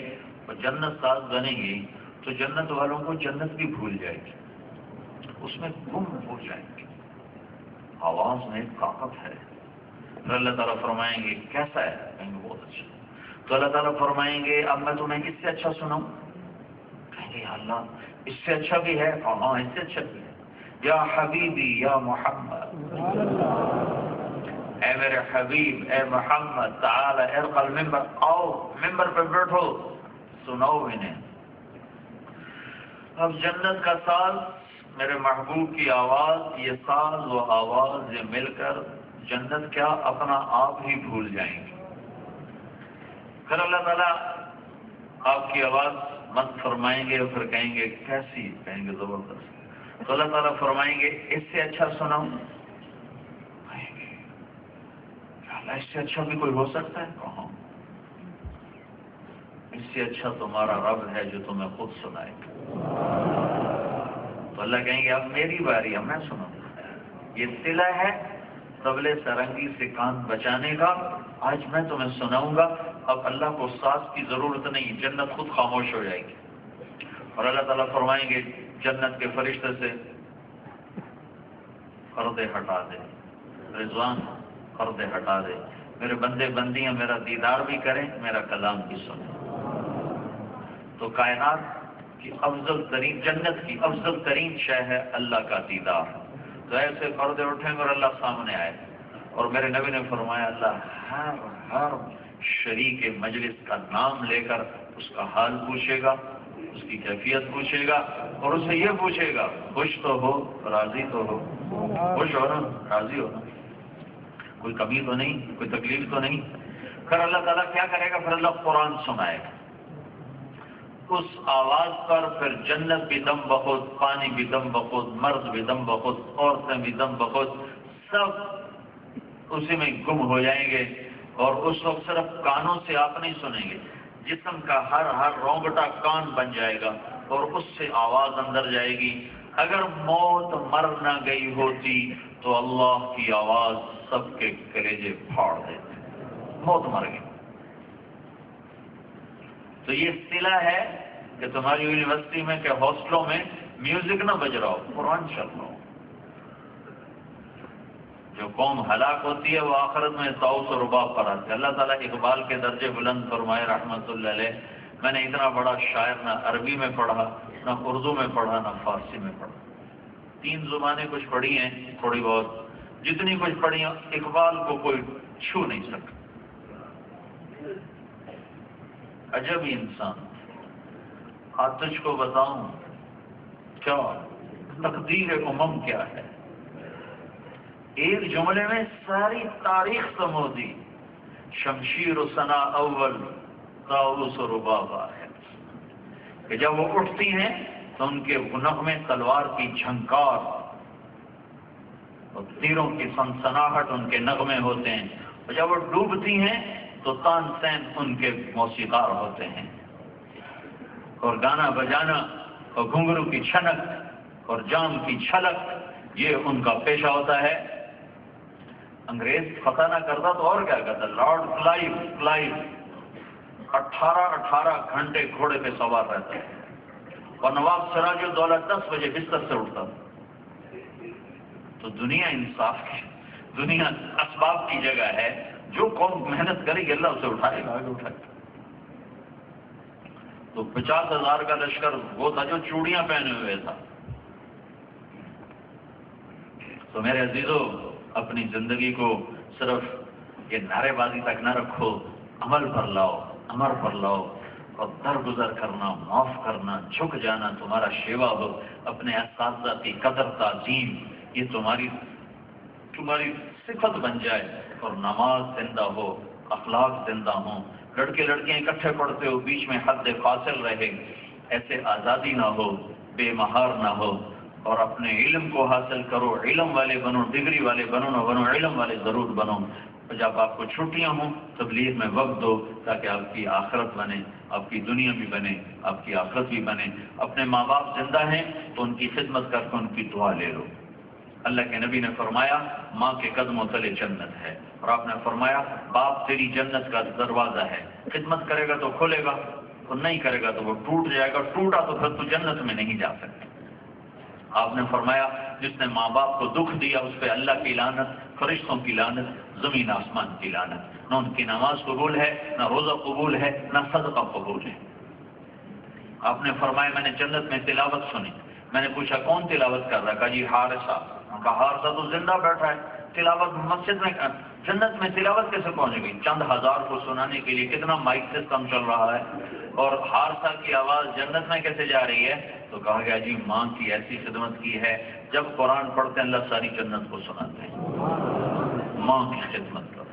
اور جنت ساز بنے گی تو جنت والوں کو جنت بھی بھول جائے گی، اس میں گم ہو جائیں گے. آواز میں طاقت ہے. پھر اللہ تعالیٰ فرمائیں گے کیسا ہے؟ کہیں گے بہت اچھا. تو اللہ تعالیٰ فرمائیں گے اب میں تمہیں اس سے اچھا سناؤں؟ کہیں گے یا اللہ اس سے اچھا بھی ہے؟ ہاں اس سے اچھا بھی ہے. یا حبیبی یا محمد، اے میرے حبیب اے محمد، تعال ارقى المنبر، آؤ ممبر پہ بیٹھو سناؤ انہیں. اب جنت کا ساز، میرے محبوب کی آواز، یہ ساز و آواز یہ مل کر جنت کیا اپنا آپ ہی بھول جائیں گے. پھر اللہ تعالیٰ آپ کی آواز مت فرمائیں گے اور پھر کہیں گے کیسی؟ کہیں گے زبردست. تو اللہ تعالیٰ فرمائیں گے اس سے اچھا سناؤں؟ کہیں گے اللہ اس سے اچھا بھی کوئی ہو سکتا ہے؟ کہاں. اس سے اچھا تمہارا رب ہے جو تمہیں خود سنائے. تو اللہ کہیں گے اب میری باری ہے، میں سناؤں. یہ صلہ ہے طبلے سرنگی سے کان بچانے کا. آج میں تمہیں سناؤں گا. اب اللہ کو ساز کی ضرورت نہیں، جنت خود خاموش ہو جائے گی. اور اللہ تعالیٰ فرمائیں گے جنت کے فرشتے سے پردے ہٹا دے، رضوان پردے ہٹا دے، میرے بندے بندیاں میرا دیدار بھی کریں، میرا کلام بھی سنیں. تو کائنات کی افضل ترین، جنت کی افضل ترین شے ہے اللہ کا دیدار. تو ایسے پردے اٹھیں اور اللہ سامنے آئے. اور میرے نبی نے فرمایا اللہ ہر شریک مجلس کا نام لے کر اس کا حال پوچھے گا، اس کی کیفیت پوچھے گا اور اسے یہ پوچھے گا خوش تو ہو، راضی تو ہو. خوش ہو نا، راضی ہو نا، کوئی کمی تو نہیں، کوئی تکلیف تو نہیں. پھر اللہ تعالیٰ کیا کرے گا؟ پھر اللہ قرآن سنائے گا. اس آواز پر پھر جنت بھی دم بخود، پانی بھی دم بخود، مرد بھی دم بخود، عورتیں بھی دم بخود، سب اسی میں گم ہو جائیں گے. اور اس وقت صرف کانوں سے آپ نہیں سنیں گے، جسم کا ہر رونگٹا کان بن جائے گا اور اس سے آواز اندر جائے گی. اگر موت مر نہ گئی ہوتی تو اللہ کی آواز سب کے کلیجے پھاڑ دیتے. موت مر گئی. تو یہ صلہ ہے کہ تمہاری یونیورسٹی میں کہ ہاسٹلوں میں میوزک نہ بج رہا ہو، قرآن چل رہا ہو. جو قوم ہلاک ہوتی ہے وہ آخرت میں طاؤس و رباب پر آتی ہے. اللہ تعالیٰ اقبال کے درجے بلند فرمائے رحمۃ اللہ علیہ. میں نے اتنا بڑا شاعر نہ عربی میں پڑھا، نہ اردو میں پڑھا، نہ فارسی میں پڑھا. 3 زبانیں کچھ پڑھی ہیں تھوڑی بہت. جتنی کچھ پڑھی ہیں اقبال کو کوئی چھو نہیں سکتا. عجب ہی انسان. آتش کو بتاؤں کیا تقدیر امم کیا ہے. ایک جملے میں ساری تاریخ سمو دی. شمشیر و ثنا اول، طاؤس و رباب ہے کہ جب وہ اٹھتی ہیں تو ان کے نغمے تلوار کی جھنکار اور تیروں کی سنسناہٹ ان کے نغمے ہوتے ہیں. اور جب وہ ڈوبتی ہیں تو تان سین ان کے موسیقار ہوتے ہیں. اور گانا بجانا اور گھنگرو کی چھنک اور جام کی چھلک یہ ان کا پیشہ ہوتا ہے. انگریز فتح نہ کرتا تو اور کیا کرتا. لارڈ کلائیو 18 گھنٹے گھوڑے پہ سوار رہتا ہے اور نواب سراج الدولہ 10 بجے بستر سے اٹھتا. تو دنیا انصاف کی، دنیا اسباب کی جگہ ہے. جو قوم محنت کرے گی اللہ اسے اٹھائے گا، آگے اٹھائے گا. تو 50,000 کا لشکر وہ تھا جو چوڑیاں پہنے ہوئے تھا. تو میرے عزیزو اپنی زندگی کو صرف یہ نعرے بازی تک نہ رکھو، عمل پر لاؤ، امر پر لاؤ. اور درگزر کرنا، معاف کرنا، جھک جانا تمہارا شیوا ہو، اپنے اساتذہ کی قدر تعظیم یہ تمہاری صفت بن جائے، اور نماز زندہ ہو، اخلاق زندہ ہوں، لڑکے لڑکیاں اکٹھے پڑھتے ہو، بیچ میں حد فاصل رہے، ایسے آزادی نہ ہو، بے مہار نہ ہو، اور اپنے علم کو حاصل کرو، علم والے بنو، ڈگری والے بنو نہ بنو، علم والے ضرور بنو۔ جب آپ کو چھٹیاں ہوں تبلیغ میں وقت دو تاکہ آپ کی آخرت بنے، آپ کی دنیا بھی بنے، آپ کی آخرت بھی بنے۔ اپنے ماں باپ زندہ ہیں تو ان کی خدمت کر کے ان کی دعا لے لو۔ اللہ کے نبی نے فرمایا ماں کے قدموں تلے جنت ہے، اور آپ نے فرمایا باپ تیری جنت کا دروازہ ہے، خدمت کرے گا تو کھلے گا، اور نہیں کرے گا تو وہ ٹوٹ جائے گا، ٹوٹا تو پھر تو جنت میں نہیں جا سکتا۔ آپ نے فرمایا جس نے ماں باپ کو دکھ دیا اس پہ اللہ کی لعنت، فرشتوں کی لعنت، زمین آسمان کی لعنت، نہ ان کی نماز قبول ہے، نہ روزہ قبول ہے، نہ صدقہ قبول ہے۔ آپ نے فرمایا میں نے جنت میں تلاوت سنی، میں نے پوچھا کون تلاوت کر رہا؟ کہا جی حارثہ۔ کہا حارثہ تو زندہ بیٹھا ہے، تلاوت مسجد میں، جنت میں تلاوت کیسے پہنچ گئی؟ چند ہزار کو سنانے کے لیے کتنا مائک سسٹم چل رہا ہے، اور حارثہ کی آواز جنت میں کیسے جا رہی ہے؟ تو کہا گیا جی ماں کی ایسی خدمت کی ہے، جب قرآن پڑھتے ہیں اللہ ساری جنت کو سناتے ہیں۔ ماں کی خدمت کرو۔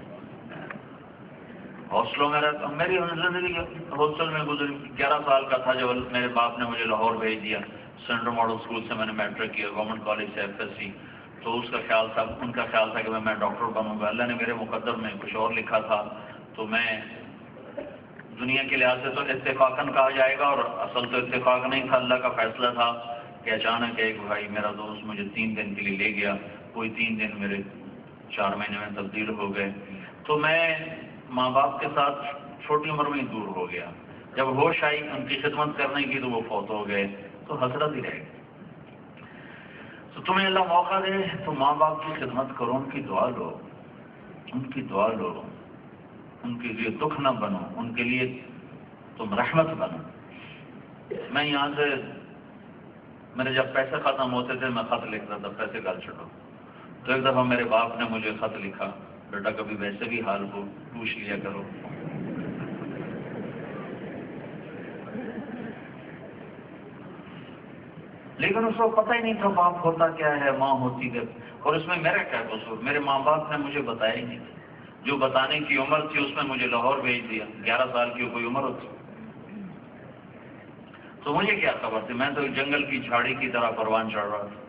ہاسٹلوں میں رہتا ہوں، میری زندگی ہاسٹل میں گزری، 11 سال کا تھا جب میرے باپ نے مجھے لاہور بھیج دیا۔ سینٹرل ماڈل اسکول سے میں نے میٹرک کیا، گورنمنٹ کالج سے FSC۔ تو اس کا خیال تھا، ان کا خیال تھا کہ میں ڈاکٹر بنوں گا۔ اللہ نے میرے مقدر میں کچھ اور لکھا تھا، تو میں دنیا کے لحاظ سے تو اتفاقاً کہا جائے گا، اور اصل تو اتفاق نہیں تھا، اللہ کا فیصلہ تھا کہ اچانک ایک بھائی میرا دوست مجھے 3 دن کے لیے لے گیا، کوئی 3 دن میرے 4 مہینے میں تبدیل ہو گئے۔ تو میں ماں باپ کے ساتھ چھوٹی عمر میں ہی دور ہو گیا۔ جب ہوش آئی ان کی خدمت کرنے کی تو وہ فوت ہو گئے، تو حسرت ہی رہ گئی۔ تو تمہیں اللہ موقع دے تو ماں باپ کی خدمت کرو، ان کی دعا لو، ان کی دعا لو، ان کے لیے دکھ نہ بنو، ان کے لیے تم رحمت بنو۔ میں یہاں سے، میرے جب پیسے ختم ہوتے تھے میں خط لکھتا تھا پیسے گل چھٹو، تو ایک دفعہ میرے باپ نے مجھے خط لکھا، بیٹا کبھی ویسے بھی حال کو پوچھ لیا کرو۔ لیکن اس کو پتہ ہی نہیں تھا باپ ہوتا کیا ہے، ماں ہوتی ہے، اور اس میں میرا کیا قصور؟ میرے ماں باپ نے مجھے بتایا ہی نہیں، جو بتانے کی عمر تھی اس میں مجھے لاہور بھیج دیا۔ 11 سال کی کوئی عمر ہوتی تو مجھے کیا خبر تھی؟ میں تو جنگل کی جھاڑی کی طرح پروان چڑھ رہا تھا۔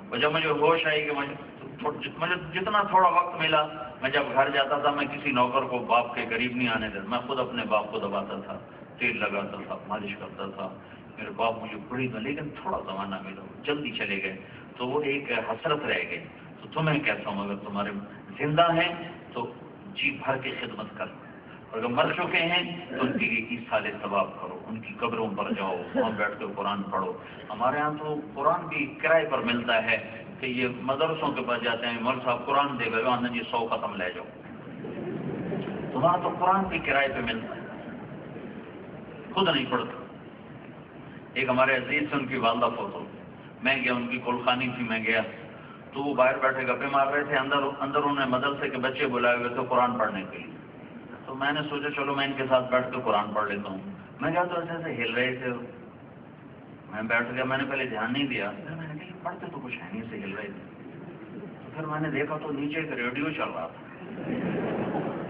اور جب مجھے ہوش آئی کہ مجھے جتنا تھوڑا وقت ملا، میں جب گھر جاتا تھا میں کسی نوکر کو باپ کے قریب نہیں آنے دیتا، میں خود اپنے باپ کو دباتا تھا، تیل لگاتا تھا، مالش کرتا تھا۔ میرے باپ مجھے بڑی گا، لیکن تھوڑا زمانہ ملا، جلدی چلے گئے، تو وہ ایک حسرت رہ گئی۔ تو تمہیں کہتا ہوں اگر تمہارے زندہ ہیں تو جی بھر کے خدمت کرو، اور اگر مر چکے ہیں تو ان کے لیے ایصال ثواب کرو، ان کی قبروں پر جاؤ، وہاں بیٹھ کے قرآن پڑھو۔ ہمارے ہاں تو قرآن بھی کرائے پر ملتا ہے کہ یہ مدرسوں کے پاس جاتے ہیں، مول صاحب قرآن دے گئے، وہاں جی 100 ختم لے جاؤ۔ تمہارا تو قرآن بھی کرائے پہ ملتا ہے، خود نہیں پڑھتا۔ ایک ہمارے عزیز سے ان کی والدہ فوت ہو، میں گیا، ان کی کلخانی تھی، میں گیا تو وہ باہر بیٹھے گپے مار رہے تھے، اندر انہوں نے مدرسے کے بچے بلائے ہوئے تھے قرآن پڑھنے کے لیے۔ تو میں نے سوچا چلو میں ان کے ساتھ بیٹھ کے قرآن پڑھ لیتا ہوں۔ میں کیا تو ایسے ایسے ہل رہے تھے، میں بیٹھ گیا، میں نے پہلے دھیان نہیں دیا، میں نے کہا پڑھتے تو کچھ ہے نہیں، سے ہل رہے تھے۔ تو پھر میں نے دیکھا تو نیچے ایک ریڈیو چل رہا تھا،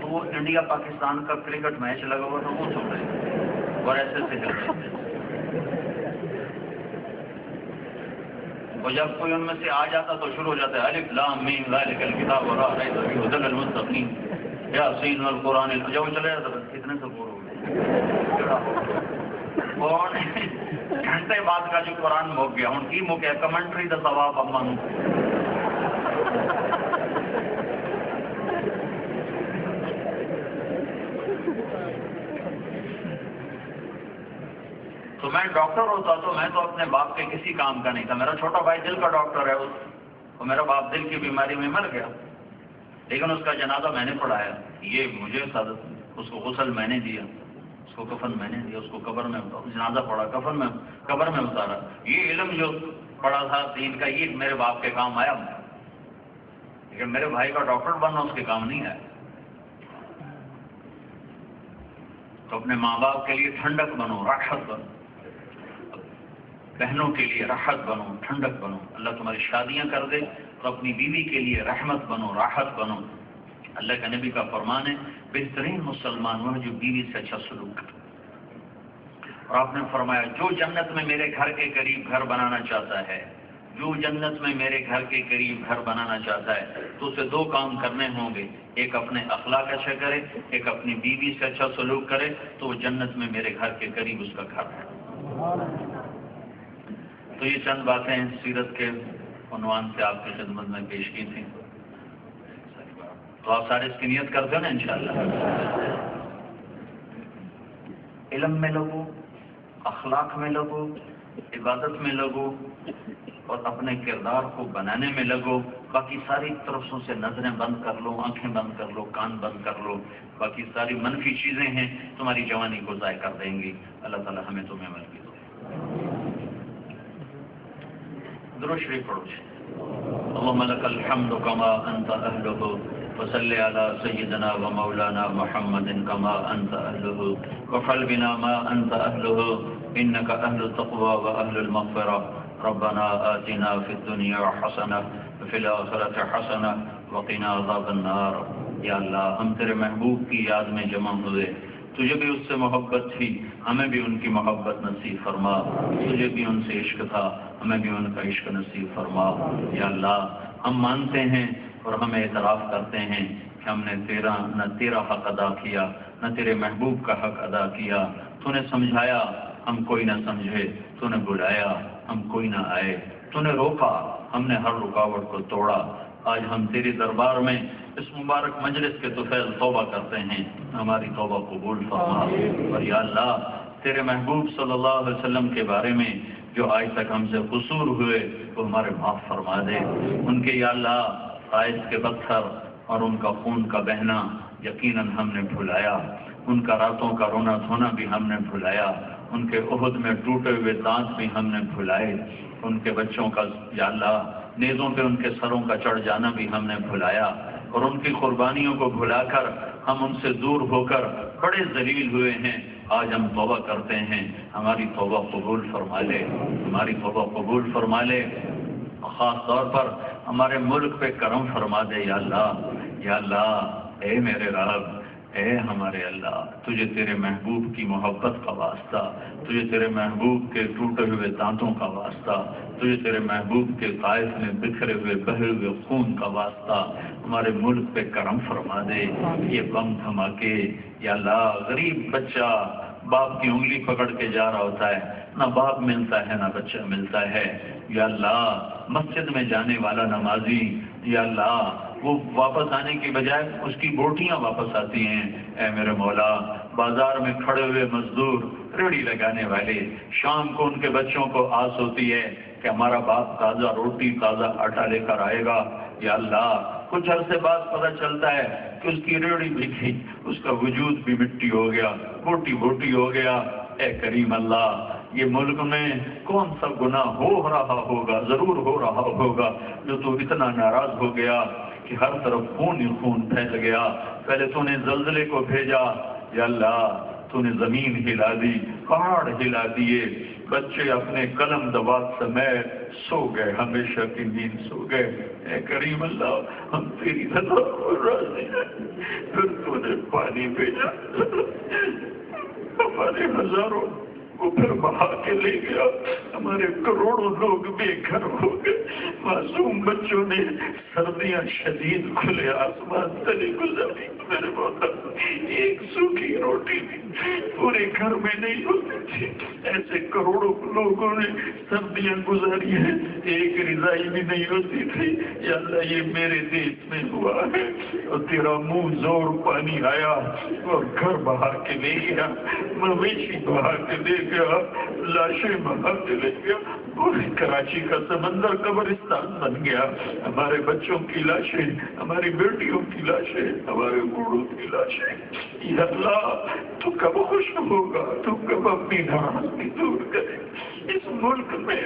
تو وہ انڈیا پاکستان کا کرکٹ میچ لگا ہوا تھا، وہ سن رہے تھے اور ایسے ایسے ہل رہے تھے۔ اور جب کوئی ان میں سے آ جاتا تو شروع ہو جاتا ہے الف لام میم ذالک الکتاب لا ریب فیہ ھدی للمتقین یاسین والقرآن جب وہ چلے جاتا کتنے سے پور ہو گئے، اور گھنٹے بعد کا جو قرآن مک گیا، ہوں کی مک ہے کمنٹری دا ثواب امان۔ تو میں ڈاکٹر ہوتا تو میں تو اپنے باپ کے کسی کام کا نہیں تھا۔ میرا چھوٹا بھائی دل کا ڈاکٹر ہے، اور میرا باپ دل کی بیماری میں مر گیا، لیکن اس کا جنازہ میں نے پڑھایا، یہ مجھے اس کو غسل میں نے دیا، اس کو کفن میں نے دیا، اس کو قبر میں جنازہ پڑھا، قبر میں اتارا۔ یہ علم جو پڑھا تھا دین کا، یہ میرے باپ کے کام آیا، لیکن میرے بھائی کا ڈاکٹر بننا اس کے کام نہیں آیا۔ تو اپنے ماں باپ کے لیے ٹھنڈک بنو، راحت بنو، بہنوں کے لیے راحت بنو، ٹھنڈک بنو، اللہ تمہاری شادیاں کر دے، اور اپنی بیوی کے لیے رحمت بنو، راحت بنو۔ اللہ کا نبی کا فرمان ہے بہترین مسلمان وہ جو بیوی سے اچھا سلوک کرے، اور آپ نے فرمایا جو جنت میں میرے گھر کے قریب گھر بنانا چاہتا ہے، جو جنت میں میرے گھر کے قریب گھر بنانا چاہتا ہے تو اسے دو کام کرنے ہوں گے، ایک اپنے اخلاق اچھا کرے، ایک اپنی بیوی سے اچھا سلوک کرے، تو وہ جنت میں میرے گھر کے قریب اس کا گھر ہے۔ تو یہ چند باتیں سیرت کے عنوان سے آپ کی خدمت میں پیش کی تھیں، تو آپ سارے اس کی نیت کرتے ہیں نا انشاءاللہ۔ علم میں لگو، اخلاق میں لگو، عبادت میں لگو، اور اپنے کردار کو بنانے میں لگو۔ باقی ساری طرفوں سے نظریں بند کر لو، آنکھیں بند کر لو، کان بند کر لو، باقی ساری منفی چیزیں ہیں تمہاری جوانی کو ضائع کر دیں گی۔ اللہ تعالی ہمیں تمہیں عمل کی دو۔ درود شریف پڑھو جی۔ اللهم لك الحمد كما انت اهله وصل على سيدنا ومولانا محمد كما انت اهله وفعل بنا ما انت اهله انك اهل التقوى واهل المغفرة ربنا آتنا في الدنيا حسنة وفي الآخرة حسنة وقنا عذاب النار۔ یا اللہ ہم تیرے محبوب کی یاد میں جمع ہوئے، تجھے بھی اس سے محبت تھی، ہمیں بھی ان کی محبت نصیب فرما، تجھے بھی ان سے عشق تھا، ہمیں بھی ان کا عشق نصیب فرما۔ یا اللہ ہم مانتے ہیں اور ہم اعتراف کرتے ہیں کہ ہم نے نہ تیرا حق ادا کیا، نہ تیرے محبوب کا حق ادا کیا۔ تو نے سمجھایا ہم کوئی نہ سمجھے، تو نے بلایا ہم کوئی نہ آئے، تو نے روکا ہم نے ہر رکاوٹ کو توڑا۔ آج ہم تیرے دربار میں اس مبارک مجلس کے طفیل توبہ کرتے ہیں، ہماری توبہ قبول فرما۔ اور یا اللہ تیرے محبوب صلی اللہ علیہ وسلم کے بارے میں جو آج تک ہم سے قصور ہوئے وہ ہمارے معاف فرما دے۔ ان کے یا اللہ قائد کے پتھر اور ان کا خون کا بہنا یقیناً ہم نے بھلایا، ان کا راتوں کا رونا دھونا بھی ہم نے بھلایا، ان کے عہد میں ٹوٹے ہوئے دانت بھی ہم نے بھلائے، ان کے بچوں کا یا اللہ نیزوں پہ ان کے سروں کا چڑھ جانا بھی ہم نے بھلایا، اور ان کی قربانیوں کو بھلا کر ہم ان سے دور ہو کر بڑے ذلیل ہوئے ہیں۔ آج ہم توبہ کرتے ہیں، ہماری توبہ قبول فرما لے، ہماری توبہ قبول فرما لے، خاص طور پر ہمارے ملک پہ کرم فرما دے یا اللہ۔ یا اللہ اے میرے رب، اے ہمارے اللہ، تجھے تیرے محبوب کی محبت کا واسطہ، تجھے تیرے محبوب کے ٹوٹے ہوئے دانتوں کا واسطہ، تجھے تیرے محبوب کے قائد میں بکھرے ہوئے بہے ہوئے خون کا واسطہ ہمارے ملک پہ کرم فرما دے۔ یہ بم دھماکے یا اللہ، غریب بچہ باپ کی انگلی پکڑ کے جا رہا ہوتا ہے، نہ باپ ملتا ہے نہ بچہ ملتا ہے۔ یا اللہ مسجد میں جانے والا نمازی یا اللہ وہ واپس آنے کی بجائے اس کی بوٹیاں واپس آتی ہیں۔ اے میرے مولا بازار میں کھڑے ہوئے مزدور، ریڑھی لگانے والے، شام کو ان کے بچوں کو آس ہوتی ہے کہ ہمارا باپ تازہ روٹی تازہ آٹا لے کر آئے گا۔ یا اللہ کچھ عرصے بعد پتہ چلتا ہے کہ اس کی ریڑھی بھی تھی، اس کا وجود بھی مٹی ہو گیا، بوٹی بوٹی ہو گیا۔ اے کریم اللہ یہ ملک میں کون سا گناہ ہو رہا ہوگا، ضرور ہو رہا ہوگا، جو تو اتنا ناراض ہو گیا کہ ہر طرف خون ہی خون پھیل گیا۔ پہلے تو نے زلزلے کو بھیجا یا اللہ، تو نے زمین ہلا دی، پہاڑ ہلا دیے، بچے اپنے قلم دباغ سمیت سو گئے، ہمیشہ کی نیند سو گئے۔ اے کریم اللہ ہم تیری رضا کو راضی ہیں، پھر تو نے پانی بھیجا، ہمارے ہزاروں کو پھر بہا کے لے گیا، ہمارے کروڑوں لوگ بے گھر ہو گئے، معصوم بچوں نے سردیاں شدید کھلے آسمان تلے گزاری۔ میرے مولا ایک سوکھی روٹی بھی پورے گھر میں نہیں ہوتی تھی، ایسے کروڑوں لوگوں نے سردیاں گزاری ہیں، ایک رضائی بھی نہیں ہوتی تھی۔ یا اللہ یہ میرے دیش میں ہوا ہے، اور تیرا منہ زور پانی آیا اور گھر بہا کے لے گیا، مویشی بہا کے لے گیا، لاشیں بہا کے لے گیا، پورے کراچی کا سمندر قبرستان بن گیا۔ ہمارے بچوں کی لاشیں، ہماری بیٹیوں کی لاشیں، ہمارے بوڑھوں کی لاشیں۔ یا اللہ تو کب خوش ہوگا، تو کب اپنی ناراضگی دور کرے۔ اس ملک میں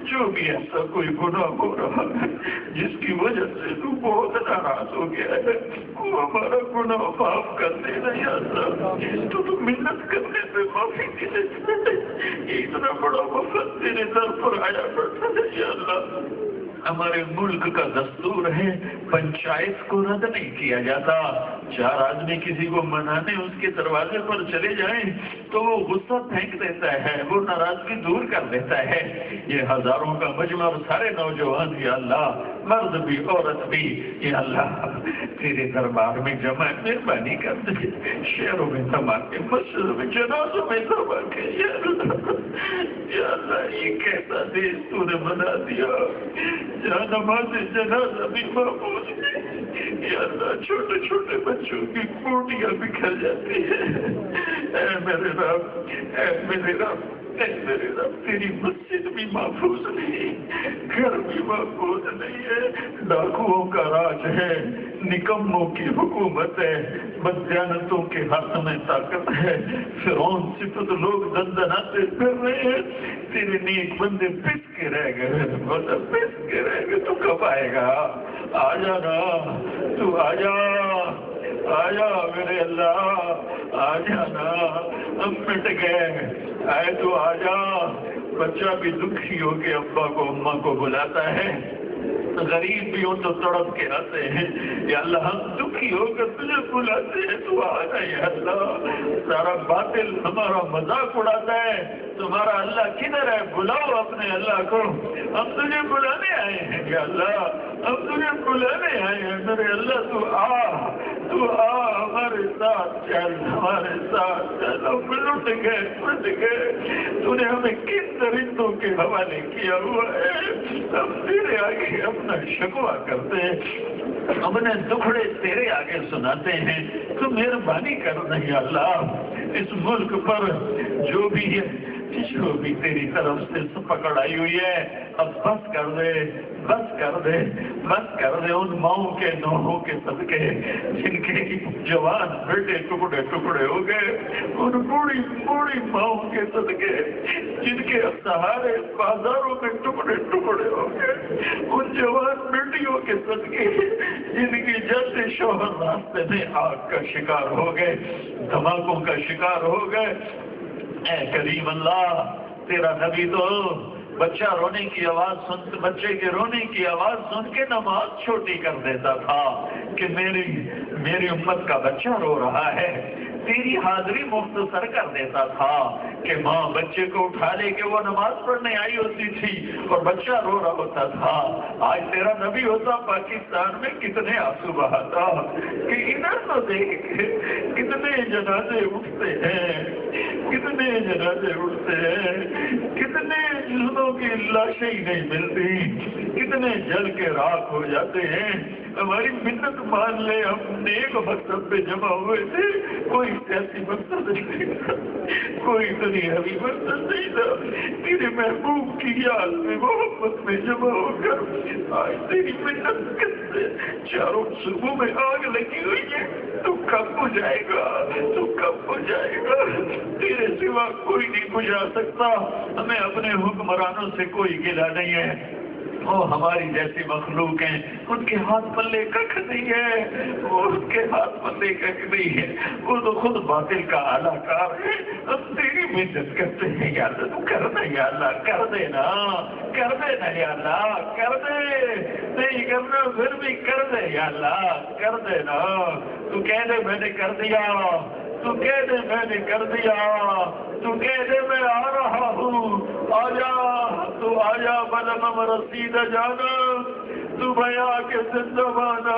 جو بھی ایسا کوئی گناہ ہو رہا ہے جس کی وجہ سے تو بہت ناراض ناراض ہو گیا ہے، وہ ہمارا گناہ معاف کر دینا یا اللہ، تو محنت کرنے پہ معافی دے دے، اتنا بڑا وفد تیرے در پر آیا پڑتا ہے یا اللہ۔ ہمارے ملک کا دستور ہے پنچایت کو رد نہیں کیا جاتا، 4 آدمی کسی کو منانے اس کے دروازے پر چلے جائیں تو وہ غصہ پھینک دیتا ہے، وہ ناراضگی دور کر دیتا ہے۔ یہ ہزاروں کا مجمع اور سارے نوجوان یا اللہ، مرد بھی عورت بھی یا اللہ تیرے دربار میں جمع، مہربانی کر دے، شہروں میں دھماکے، مسجدوں میں جنازوں میں دھماکے یا اللہ یہ کیسا دیش تو نے بنا دیا جہاں نماز جنازہ بھی محفوظ ہے یا اللہ، چھوٹے چھوٹے بچوں کی بوٹیاں بکھر جاتی ہیں۔ اے میرے رب، اے میرے رب، اے میرے رب، تیری مسجد بھی محفوظ نہیں، گھر بھی محفوظ نہیں ہے، ڈاکوؤں کا راج ہے، نکموں کی حکومت ہے، بددیانتوں کے ہاتھ میں طاقت ہے، فرعون صفت لوگ دندناتے پھر رہے ہیں، تیرے نیک بندے پس کے رہ گئے، پس کے رہ گئے، تو کب آئے گا؟ آ جانا، تو آ جا، آیا میرے اللہ، آ جانا، ہم مٹ گئے، آئے تو آ جا۔ بچہ بھی دکھی ہو کے ابا کو اماں کو بلاتا ہے، غریب بھی ہو تو تڑپ کے آتے ہیں یا اللہ، ہم دکھی ہو کر تجھے بلاتے ہیں، تو آنا یا اللہ۔ سارا باطل ہمارا مذاق اڑاتا ہے، تمہارا اللہ کدھر ہے؟ بلاؤ اپنے اللہ کو، ہم تجھے بلانے آئے ہیں یا اللہ، ہم تجھے بلانے آئے ہیں میرے اللہ، تو آ ہمارے ساتھ چل، ہمارے ساتھ چل۔ ہم لٹ گئے، تو نے ہمیں کن درندوں کے حوالے کیا ہوا ہے، ہم تیرے آگے اپنا شکوہ کرتے ہیں، اپنے دکھڑے تیرے آگے سناتے ہیں، تو مہربانی کر دیں یا اللہ، اس ملک پر جو بھی تیری طرف سے پکڑ آئی ہوئی ہے، اب بس کر دے، بس کر دے، بس کر دے ان ماؤں کے نوحوں کے صدقے جن کے جوان بیٹے ٹکڑے ٹکڑے ہو گئے، ان بوڑھی بوڑھی ماؤں کے صدقے جن کے سہارے بازاروں میں ٹکڑے ٹکڑے ہو گئے، ان جوان بیٹیوں کے صدقے جن کی جلد شوہر راستے میں آگ کا شکار ہو گئے، دھماکوں کا شکار ہو گئے۔ اے کریم اللہ، تیرا نبی تو بچہ رونے کی آواز بچے کے رونے کی آواز سن کے نماز چھوٹی کر دیتا تھا کہ میری امت کا بچہ رو رہا ہے، تیری حاضری مختصر کر دیتا تھا کہ ماں بچے کو اٹھا لے کے وہ نماز پڑھنے آئی ہوتی تھی اور بچہ رو رہا ہوتا تھا۔ آج تیرا نبی ہوتا پاکستان میں کتنے آنسو بہاتا کہ ادھر تو دیکھ کتنے جنازے اٹھتے ہیں، کتنے جنازے اٹھتے ہیں، کتنے جسموں کی لاشیں ہی نہیں ملتی، کتنے جل کے راکھ ہو جاتے ہیں۔ ہماری منت مان لے، ہم نیک مقصد پہ جمع ہوئے تھے، کوئی سیاسی مقصد نہیں تھا، کوئی دنیاوی مقصد نہیں تھا، تیرے محبوب کی یاد میں محبت میں جمع ہو کر آج تیری منت کسے چاروں صبح میں آگ لگی ہوئی ہے، تو کب بجھائے گا، تو کب بجھائے گا؟ تیرے سوا کوئی نہیں بجھا سکتا، ہمیں اپنے حکمرانوں سے کوئی گلہ نہیں ہے، وہ ہماری جیسی مخلوق ہیں، ان کے ہاتھ پلے ککھ نہیں ہے، وہ ان کے ہاتھ پلے ککھ نہیں ہے، وہ تو خود باطل کا اعلیٰ کار ہے۔ ہم تیری محنت کرتے ہیں یا اللہ، تو کر دے یا اللہ، کر دے نا، کر دے نا یا اللہ، کر دے، نہیں کرنا پھر بھی کر دے یا اللہ، کر دے نا، تو کہہ دے میں نے کر دیا، تو کہہ دے میں نے کر دیا، تو کہہ دے میں آ رہا ہوں، آجا، تو آجا بلم رسید جانا، تو بیا کے زندہ مانا،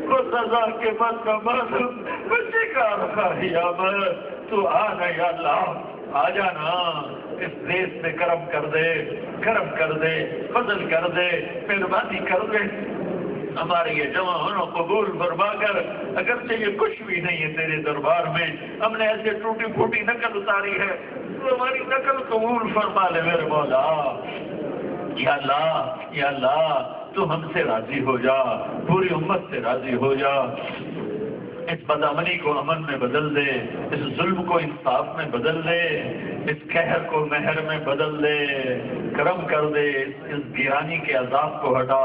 وہ سزا کے من مانا، بچے کا رکھا ہی آمد، تو آنا یا اللہ، آ جانا، اس دیش میں کرم کر دے، کرم کر دے، فضل کر دے، مہربانی کر دے، ہمارے یہ جمع ہونا قبول فرما کر، اگرچہ یہ کچھ بھی نہیں ہے تیرے دربار میں، ہم نے ایسے ٹوٹی پھوٹی نقل اتاری ہے، تو ہماری نقل قبول فرما لے میرے مولا۔ یا اللہ، یا اللہ، تو ہم سے راضی ہو جا، پوری امت سے راضی ہو جا، اس بدامنی کو امن میں بدل دے، اس ظلم کو انصاف میں بدل دے، اس قہر کو مہر میں بدل دے، کرم کر دے، اس گیرانی کے عذاب کو ہٹا،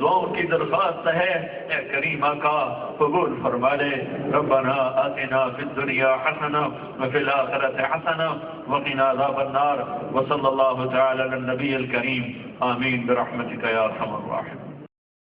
دعاؤں کی درخواست ہے، اے کریم آقا قبول فرما لے۔ ربنا آتنا فی الدنیا حسنہ وفی الآخرۃ حسنہ وقنا عذاب النار، وصلی اللہ تعالی علی النبی الکریم، آمین برحمتک یا ارحم الراحمین۔